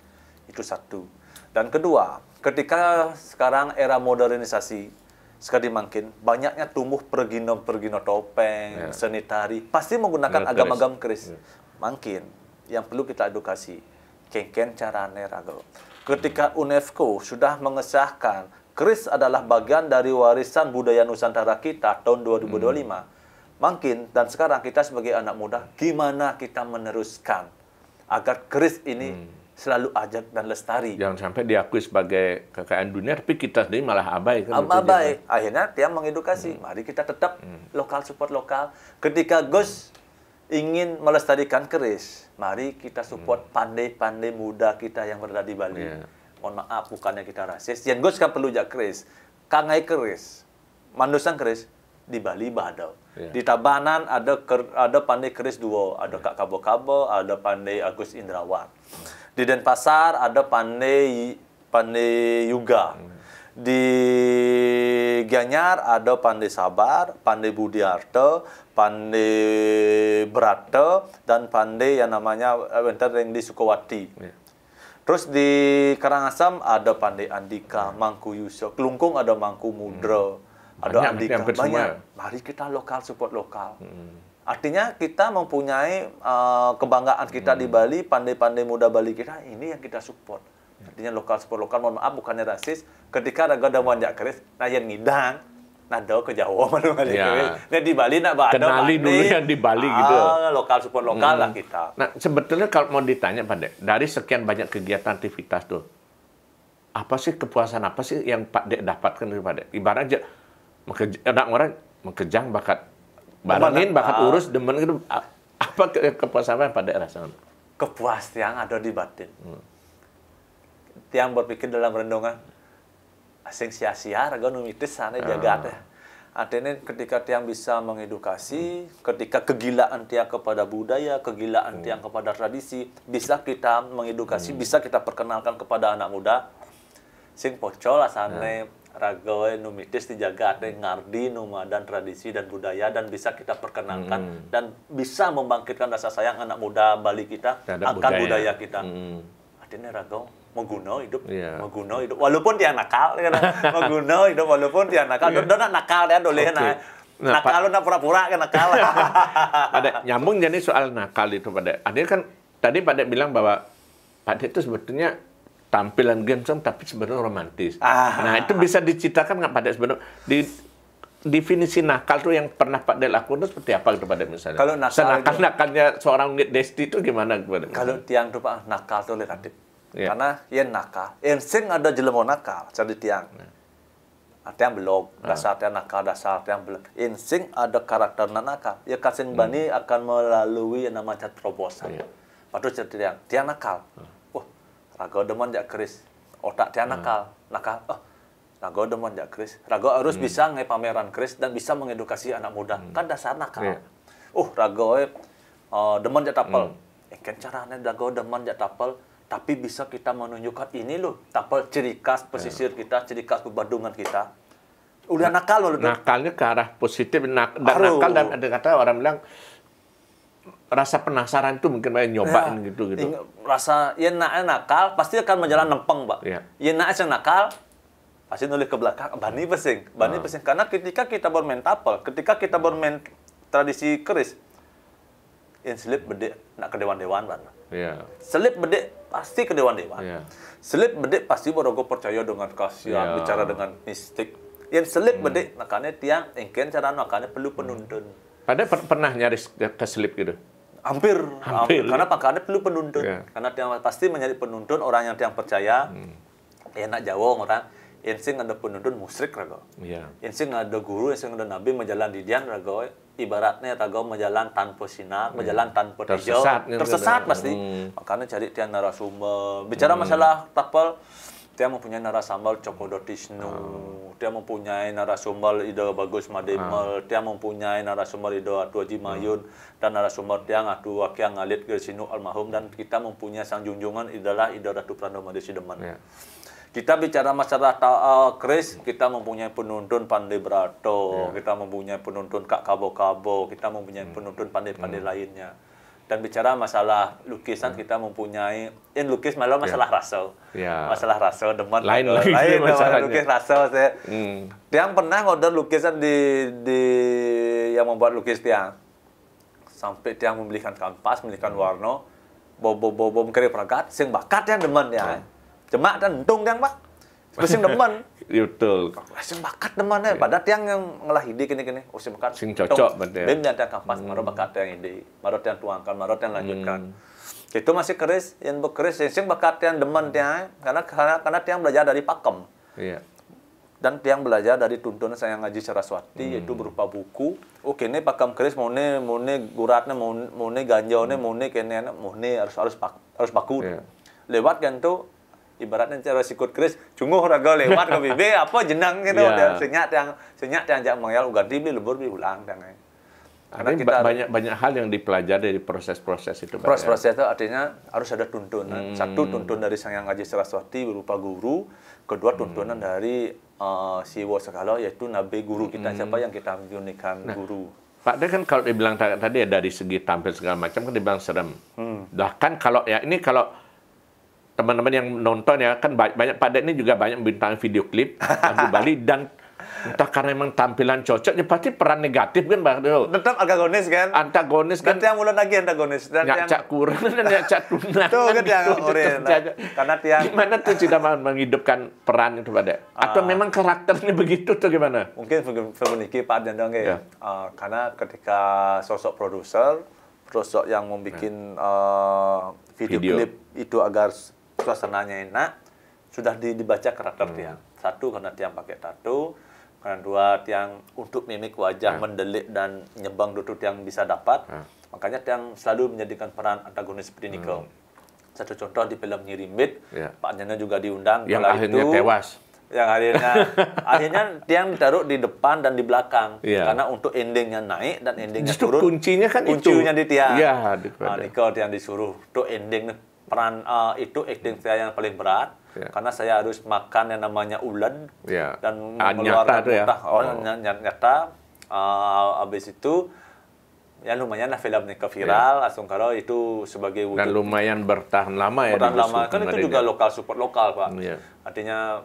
Itu satu. Dan kedua, ketika sekarang era modernisasi, sekali makin banyaknya tumbuh pergino topeng, seni tari, pasti menggunakan agam-agam keris. Makin yang perlu kita edukasi, kengken carane rago. Ketika UNESCO sudah mengesahkan keris adalah bagian dari warisan budaya Nusantara kita tahun 2025, makin dan sekarang kita sebagai anak muda, gimana kita meneruskan agar keris ini selalu ajak dan lestari. Jangan sampai diakui sebagai kekayaan dunia, tapi kita sendiri malah abai. Abai. Akhirnya dia mengedukasi. Mari kita tetap lokal, support lokal. Ketika Gus ingin melestarikan keris, mari kita support pandai-pandai muda kita yang berada di Bali. Mohon maaf, bukannya kita rasis. Yang Gus kan perlu jak keris. Kangai keris. Mandusan keris. Di Bali badau. Di Tabanan ada pandai keris duo. Ada Kak Kabo-Kabo, ada pandai Agus Indrawan. Di Denpasar ada pandai Yuga. Di Gianyar ada pandai Sabar, pandai Budiarto, pandai Brata, dan pandai yang namanya yang di Sukowati. Terus di Karangasem ada pandai Andika, Mangku Yusuf. Kelungkung ada Mangku Mudra, ada Andika. Banyak. Mari kita lokal, support lokal. Artinya kita mempunyai kebanggaan kita di Bali, pandai-pandai muda Bali kita, ini yang kita support. Artinya lokal, support lokal, mohon maaf bukannya rasis. Ketika ada gada wanjak keris, nah yang ngidang, nado ke Jawa, malu ngajak keris. Nah di Bali nak ada kenali dulu yang di Bali gitu. Lokal, support lokal lah kita. Nah sebetulnya kalau mau ditanya Pak Dek, dari sekian banyak kegiatan aktivitas tuh, apa sih kepuasan apa sih yang Pak Dek dapatkan dari Pak Dek? Ibaratnya orang mengejang bakat barangin, bakat urus, demen gitu. Apa kepuasan yang pada rasakan? Kepuasan yang ada di batin. Tiang berpikir dalam rendungan, asing sia-sia, raga numitis sana jagat. Artinya ketika tiang bisa mengedukasi, ketika kegilaan tiang kepada budaya, kegilaan tiang kepada tradisi, bisa kita mengedukasi, bisa kita perkenalkan kepada anak muda. Sing pocol asane raga numitis dijaga ngardi nomadan tradisi dan budaya dan bisa kita perkenalkan dan bisa membangkitkan rasa sayang anak muda Bali kita akan budaya kita. Artinya raga mengguno hidup, walaupun dia nakal, mengguno hidup walaupun dia nakal. Dona nakal dia doleh nakal lu nak pura-pura kan nakal. Ada nyambung jadi soal nakal itu pada. Artinya kan tadi Pak Dek bilang bahwa Pak Dek itu sebetulnya tampilan ganteng tapi sebenarnya romantis. Nah itu bisa diceritakan nggak Pak Dek sebenarnya di definisi nakal tuh yang pernah Pak Dek lakukan itu seperti apa gitu Pak Dek misalnya? Kalau nakal-nakalnya seorang Desti itu gimana Pak Dek? Kalau tiang tuh Pak nakal tuh relatif. Karena yang nakal, yang sing ada jelema nakal jadi tiang. Tiang belum dasar tiang nakal, dasar tiang belum. Yang sing ada karakter nakal, ya kasing bani akan melalui yang namanya terobosan. Patut jadi tiang nakal. Raga demen jak keris, otak dia nakal. Raga demen jak keris. Raga harus bisa ngai pameran keris dan bisa mengedukasi anak muda. Kan dasar nakal. Raga demen jak tapel. Kan caranya raga demen jak tapel, tapi bisa kita menunjukkan ini loh, tapel ciri khas pesisir kita, ciri khas Badungan kita. Udah nakal loh. Nakalnya ke arah positif dan nakal dan ada kata orang bilang rasa penasaran itu mungkin banyak nyobain gitu. Rasa nakal pasti akan menjalan nempeng, Pak. Yang nakal pasti nulis ke belakang Bani pesing. Bani pesing karena ketika kita bermain tapel, ketika kita bermain tradisi keris, in slip bedek nak ke dewan-dewan Ban. Iya. Selip bedek pasti ke dewan-dewan. Iya. Selip bedek pasti borogo percaya dengan kasihan, bicara dengan mistik. Yang selip bedek makanya tiang engken cara makanya perlu penuntun. Padahal pernah nyaris keselip gitu. Hampir. Karena makanya perlu penuntun. Yeah. Karena tiang pasti mencari penuntun orang yang tiang percaya. Enak jawab orang. Yang ada penuntun musyrik raga. Iya. Yang ada guru, yang ada nabi menjalan di dian raga. Ibaratnya raga menjalan tanpa sinar, menjalan tanpa hijau. Tersesat pasti. Makanya cari tiang narasumber. Bicara masalah tapel, dia mempunyai narasumber Cokodotisnu, dia mempunyai narasumber Ida Bagus Mademel, dia mempunyai narasumber Ida Atu Haji Mayun, dan narasumber tiang Atu Wakiang Ngalit Gersinu Almarhum, dan kita mempunyai sang junjungan adalah Ida Ratu Prano Madesi Deman. Yeah. Kita bicara masalah keris, kita mempunyai penuntun Pandai Brato, kita mempunyai penuntun Kak Kabo-Kabo, kita mempunyai penuntun pandai-pandai lainnya. Dan bicara masalah lukisan, kita mempunyai lukis malah masalah rasa. Masalah rasa demen lain masalah lukis rasa saya. Tiang pernah ngorder lukisan di yang membuat lukis tiang. Sampai tiang membelikan kanvas, membelikan warna, bom kiri pragat, sing bakat yang demen ya. Cemak dan untung tiang Pak. Sing demen. Betul. Sing bakat demen ya. Padahal tiang yang ngelah ide kini. Oh sing bakat. Sing cocok betul. Bem yang tiang kanvas, maro bakat yang ide, maro tiang tuangkan, maro tiang lanjutkan. Itu masih keris, yang berkeris, sing bakat yang demen tiang, karena tiang belajar dari pakem. Iya. Dan tiang belajar dari tuntunan saya ngaji Saraswati, yaitu berupa buku. Oke, ini pakem keris, mone guratnya, mone ganjaunya, mone kene, mone harus baku. Yeah. Lewat kan tuh, ibaratnya cara sikut keris, cunguh raga lewat ke bibe, apa jenang gitu. Yeah. Senyak tiang jak mengyal, ganti beli lebur, beli ulang. Karena kita banyak hal yang dipelajari dari proses-proses itu. Proses-proses itu artinya harus ada tuntunan. Satu, tuntun dari Sang Hyang Ngaji Saraswati berupa guru. Kedua, tuntunan dari Siwa Segala, yaitu Nabi guru kita, siapa yang kita junikan guru. Pak De kan kalau dibilang tadi ya dari segi tampil segala macam kan dibilang serem. Bahkan kalau ya ini kalau teman-teman yang nonton ya kan banyak Pak De ini juga banyak membintangi video klip lagu Bali dan entah karena memang tampilan cocok, ya pasti peran negatif kan Pak De. Tetap antagonis kan? Antagonis kan. Dan yang mulai lagi antagonis. Dan nyacak kurang dan nyacak tunangan. Tuh kan yang oren. Karena tiang gimana tuh tidak menghidupkan peran itu Pak De? Atau memang karakternya begitu tuh gimana? Mungkin memiliki Pak Dandang ya. Karena ketika sosok produser, sosok yang membuat video klip itu agar suasananya enak, sudah dibaca karakter tiang. Satu, karena tiang pakai tato. Kedua, tiang untuk mimik wajah mendelik dan nyebang duduk tiang bisa dapat. Makanya tiang selalu menjadikan peran antagonis seperti Niko. Satu contoh di film Nyirimbit, Pak Nyana juga diundang. Yang akhirnya tewas. Yang akhirnya tiang ditaruh di depan dan di belakang. Karena untuk endingnya naik dan endingnya justru turun. kuncinya kan kuncinya itu. di tiang. Iya, Niko tiang disuruh. Untuk ending peran itu acting saya yang paling berat. Karena saya harus makan yang namanya ulen dan mengeluarkan muntah. Nyata. Habis itu ya lumayan lah filmnya ke viral, langsung kalau itu sebagai wujud. Dan lumayan bertahan lama ya. Bertahan lama, kan itu juga lokal, support lokal Pak. Artinya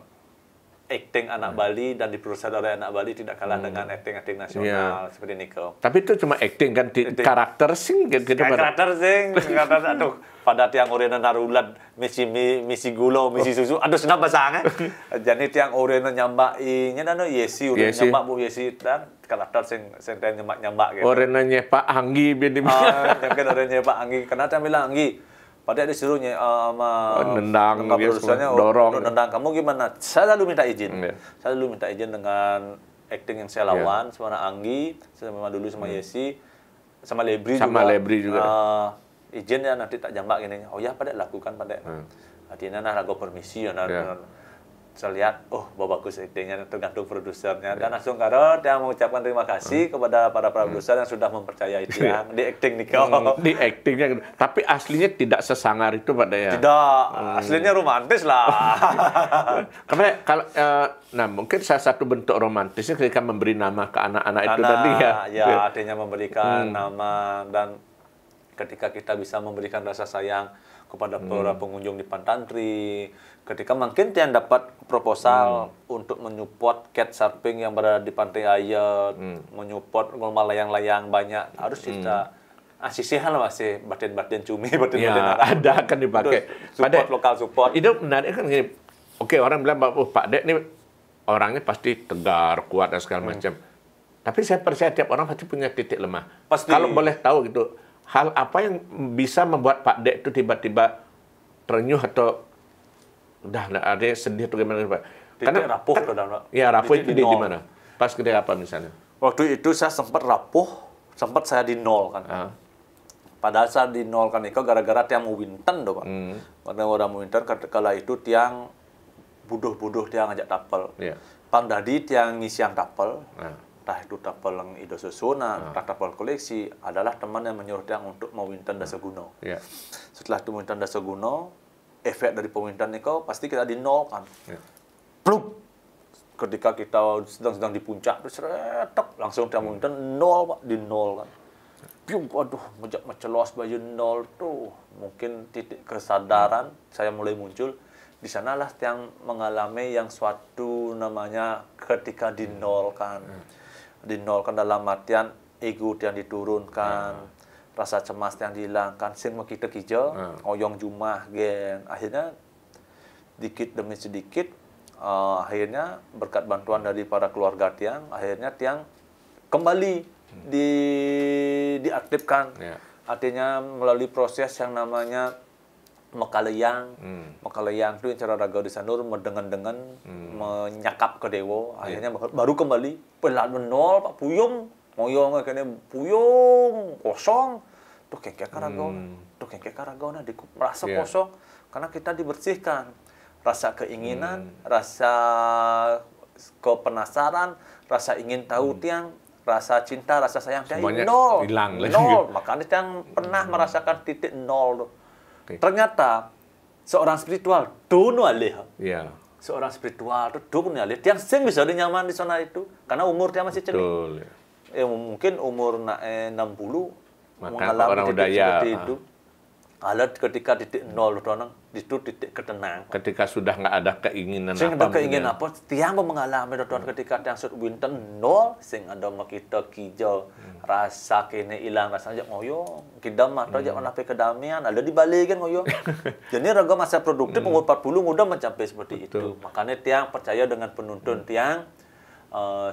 acting anak Bali dan diproduksi oleh anak Bali tidak kalah dengan acting nasional seperti Niko. Tapi itu cuma acting kan, karakter sing gitu. Karakter sing, aduh. Pada tiang orena narulan, misi gulo, misi susu, aduh senap basangnya. Jadi tiang orena nyambainya dan Yesi, orena nyambak Bu Yesi dan karakter sing nyambak gitu. Orena nyepak Anggi bini. Mungkin orena nyepak Anggi, karena dia bilang Anggi, pada disuruhnya sama nendang, produsernya, dorong. Nendang kamu gimana? Saya lalu minta izin. Saya lalu minta izin dengan acting yang saya lawan, sama Anggi, sama dulu sama Yesi, sama Lebri juga. Sama Lebri juga. Izin ya nanti tak jambak gini. Oh ya pada lakukan pada. Artinya nah lagu permisi ya. Saya lihat, oh bagus actingnya tergantung produsernya. Dan langsung karo dia mengucapkan terima kasih kepada para produser yang sudah mempercayai dia di acting Niko. Di actingnya, tapi aslinya tidak sesangar itu Pak De ya. Tidak, aslinya romantis lah. Karena kalau nah mungkin salah satu bentuk romantisnya ketika memberi nama ke anak-anak itu tadi ya. Ya, artinya memberikan nama, dan ketika kita bisa memberikan rasa sayang kepada para pengunjung di Pantantri. Ketika mungkin tiang dapat proposal untuk menyupport kitesurfing yang berada di Pantai Ayat, menyupport layang-layang banyak, harus kita sisihan lah masih batin-batin cumi, batin-batin ada akan dipakai. Support lokal support. Itu menarik kan gini. Oke, orang bilang, oh, Pak Dek ini orangnya pasti tegar, kuat dan segala macam. Tapi saya percaya tiap orang pasti punya titik lemah. Pasti. Kalau boleh tahu gitu, hal apa yang bisa membuat Pak Dek itu tiba-tiba terenyuh atau udah nggak ada sedih atau gimana Pak? Titik rapuh tuh, Pak. Ya, rapuh itu di mana? Pas ketika apa misalnya? Waktu itu saya sempat rapuh, sempat saya di nol kan. Padahal saya di nol kan itu gara-gara tiang Winten tuh Pak. Karena orang Winten kala itu tiang buduh-buduh tiang ngajak tapel. Pang dadi tiang ngisian tapel. Entah itu tapel yang ido susunan, entah tapel koleksi, adalah teman yang menyuruh tiang untuk mewinten Dasaguno. Setelah itu mewinten Dasaguno, efek dari pewinten itu pasti kita di nol kan. Plup! Ketika kita sedang di puncak, seretak, langsung tiang mewinten nol Pak, di nol kan. Pium, waduh, mencelos baju nol tuh. Mungkin titik kesadaran saya mulai muncul. Di sanalah tiang mengalami yang suatu namanya ketika di nol kan. Dinolkan dalam artian ego yang diturunkan, rasa cemas yang dihilangkan, sing kita kijo, oyong jumah gen. Akhirnya dikit demi sedikit, akhirnya berkat bantuan dari para keluarga tiang, akhirnya tiang kembali diaktifkan. Artinya melalui proses yang namanya mekaleyang. Mekaleyang itu cara ragau di sanur mendengan-dengan menyakap ke dewa. Akhirnya baru kembali pelat menol Pak puyung. Moyong kene puyung kosong. Tuh kengkek karagau. Tuh kengkek karagau nah merasa kosong karena kita dibersihkan. Rasa keinginan, rasa kepenasaran, rasa ingin tahu tiang, rasa cinta, rasa sayang tiang nol. Hilang. Nol. Makanya tiang pernah merasakan titik nol tuh. Ternyata seorang spiritual dono alih. Seorang spiritual itu dono alih. Tiang sing bisa nyaman di sana itu karena umur dia masih celik. Mungkin umur 60 mengalami orang titik seperti itu. Alat ketika titik nol itu titik ketenang. Ketika sudah nggak ada keinginan sing ada keinginan apa, tiang mengalami ketika tiang sud winten nol, sing ada kita kijau rasa kene hilang rasa ajak ngoyo, kidam atau ajak menapi kedamaian, ada dibalikin ngoyo. Jadi raga masa produktif umur 40 udah mencapai seperti itu. Makanya tiang percaya dengan penuntun tiang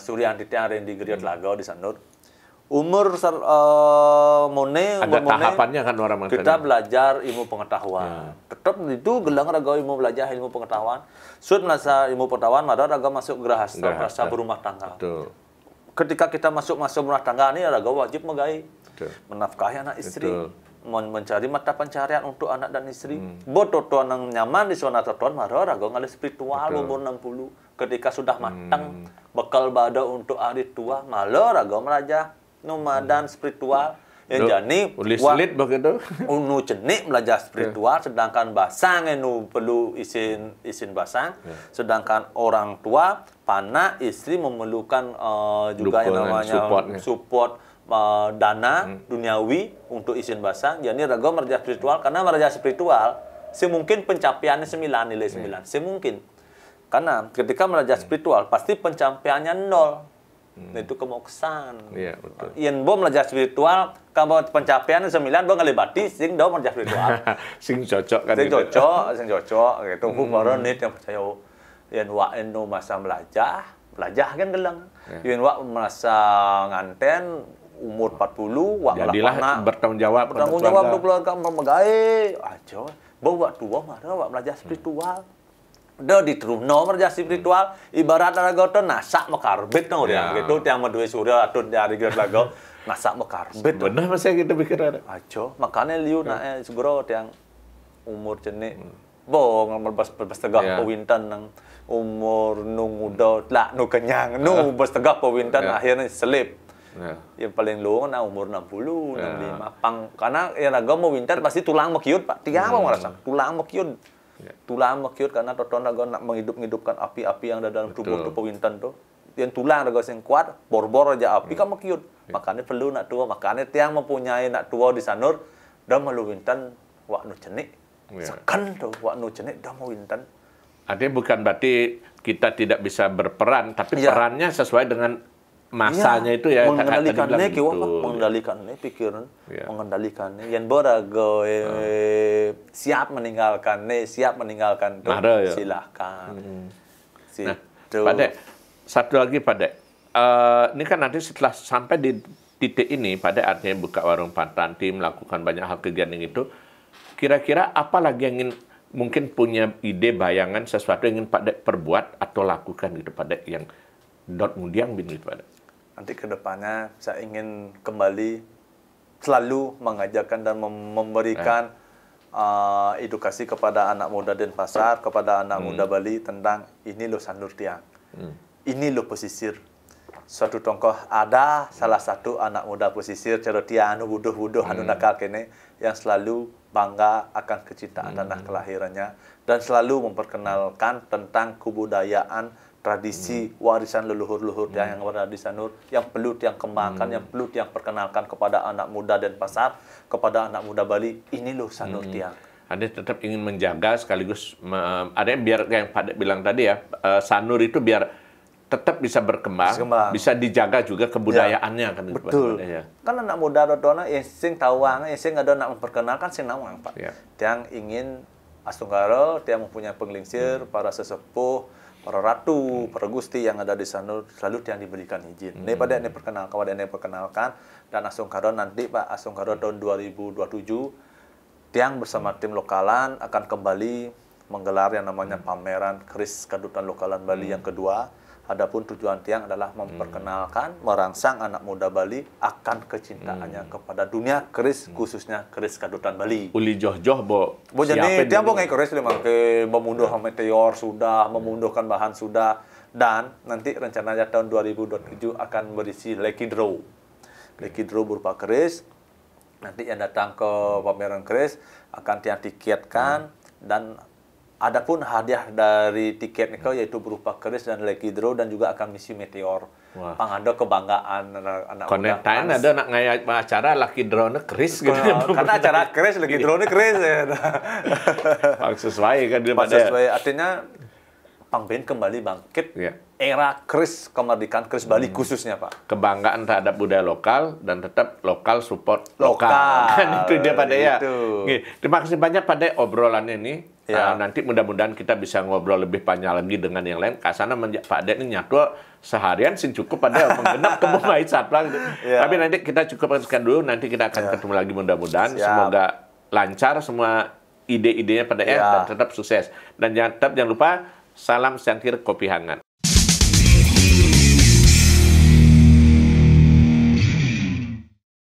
Suryanti tiang yang di Geriat Lagau di Sanur. Umur ada tahapannya kan orang kita belajar ilmu pengetahuan. Tetap itu gelang raga ilmu belajar ilmu pengetahuan. Sud merasa ilmu pengetahuan, maka raga masuk gerahasa, merasa berumah tangga. Ketika kita masuk rumah tangga ini raga wajib megai, menafkahi anak istri, mencari mata pencarian untuk anak dan istri. Bototon yang nyaman di zona toton, maka raga ngalih spiritual umur 60. Ketika sudah matang, bekal bada untuk hari tua, malah raga meraja nomadan spiritual yang jani sulit begitu unu cenik belajar spiritual sedangkan basang enu perlu isin basang sedangkan orang tua pana istri memerlukan juga yang namanya support dana duniawi untuk isin basang. Jadi raga meraja spiritual karena meraja spiritual semungkin pencapaiannya 9 nilai 9 semungkin karena ketika meraja spiritual pasti pencapaiannya 0. Itu kemoksan. Iya, betul. Yang bom belajar spiritual, kalau pencapaian 9 bom ngalibati, sing do belajar spiritual. Sing cocok kan. Sing cocok gitu. Baru nit yang percaya yang wa enu masa belajar kan gelang. Yang wa masa nganten umur 40, wa jadilah bertanggung jawab untuk keluarga memegai. Aja. Bawa tua marah wa belajar spiritual. Dia diterumno merja spiritual ibarat raga to nasak mekarbit no dia gitu tiang medue surya atun dari geus lago nasak mekarbit bener masih gitu pikir ada ajo makanya liu nae segera tiang umur cenik bong berbes tegak pewinten nang umur nu muda lah nu kenyang nu bes tegak pewinten akhirnya selip yang paling luang na umur 60 65 pang karena ya raga mau winter pasti tulang mekiut Pak tiang mau ngerasa tulang mekiut. Tulang mekiut karena toton raga nak menghidup-hidupkan api-api yang ada dalam tubuh tu pewinten tu. Yang tulang raga sing kuat, bor-bor aja api kan mekiut. Makanya perlu nak tua, makanya tiang mempunyai nak tua di sanur dan melu winten wak nu cenik Ya. Sekan tuh wak nu jenek dah mau winten. Artinya bukan berarti kita tidak bisa berperan, tapi Iya. perannya sesuai dengan masanya itu ya. Mengendalikannya gitu. kiwa Pak, mengendalikannya pikiran, Iya. mengendalikannya. Yang borago siap meninggalkan tuh Nada, ya. silahkan. Nah, Situ. Pak Dek, satu lagi Pak Dek. Ini kan nanti setelah sampai di titik ini, Pak Dek artinya buka warung Patanti, melakukan banyak hal kegiatan itu. Kira-kira apa lagi yang ingin, mungkin punya ide, bayangan, sesuatu yang ingin Pak Dek perbuat atau lakukan gitu Pak Dek, yang dot mudiang bin gitu Pak Dek. Nanti ke depannya saya ingin kembali selalu mengajarkan dan memberikan edukasi kepada anak muda Denpasar, kepada anak muda Bali tentang ini loh Sanur Tiang. Ini loh pesisir. Suatu contoh ada salah satu anak muda pesisir Cerotia anu buduh-buduh anu nakal kene yang selalu bangga akan kecintaan tanah kelahirannya dan selalu memperkenalkan tentang kebudayaan, tradisi, warisan leluhur-leluhur yang berada di Sanur yang perlu tiang kembangkan, yang perlu tiang perkenalkan kepada anak muda Denpasar, kepada anak muda Bali. Ini loh Sanur Tiang. Anda tetap ingin menjaga sekaligus ada yang biar yang Pak Dek bilang tadi ya, Sanur itu biar tetap bisa berkembang, bisa dijaga juga kebudayaannya kan. Betul. Ya. Kan anak muda dodona yang sing tawang, yang sing ada nak memperkenalkan sing nawang Pak. Ya. Tiang ingin Asunggaro, tiang mempunyai penglingsir, para sesepuh, para ratu, para gusti yang ada di Sanur selalu tiang diberikan izin. Ini pada ini perkenalkan, pada ini perkenalkan dan Asunggaro nanti Pak Asunggaro tahun 2027 tiang bersama tim lokalan akan kembali menggelar yang namanya pameran keris kedutaan lokalan Bali yang kedua. Adapun tujuan tiang adalah memperkenalkan, merangsang anak muda Bali akan kecintaannya kepada dunia keris, khususnya keris kedutaan Bali. Uli joh-joh bo. Jadi tiang bo ngai keris lemang ke memunduh meteor sudah, memunduhkan bahan sudah, dan nanti rencananya tahun 2027 akan berisi lucky draw. Lucky draw berupa keris. Nanti yang datang ke pameran keris akan tiang tiketkan dan adapun hadiah dari tiket itu yaitu berupa keris dan lucky draw dan juga akan misi meteor. Wah. Pangado kebanggaan anak muda. Konektain ada nak ngaya acara lucky draw-nya keris gitu. Karena acara keris lucky draw-nya keris ya. Pak sesuai kan dia pada. Sesuai artinya Pangben kembali bangkit. Ya. Era keris kemerdekaan keris Bali khususnya Pak. Kebanggaan terhadap budaya lokal dan tetap lokal support Lokal. Kan itu dia Pak Dek ya. Gitu. Oke, terima kasih banyak Pak Dek obrolan ini. Ya. Nanti mudah-mudahan kita bisa ngobrol lebih panjang lagi dengan yang lain. Kasana Pak Dek ini nyatu seharian sih cukup Pak Dek menggenap kebumai satwa gitu. Ya. Tapi nanti kita cukupkan sekian dulu. Nanti kita akan ketemu lagi mudah-mudahan. Siap. Semoga lancar semua ide-idenya Pak Dek Ya. dan tetap sukses. Dan jangan lupa salam secangkir kopi hangat.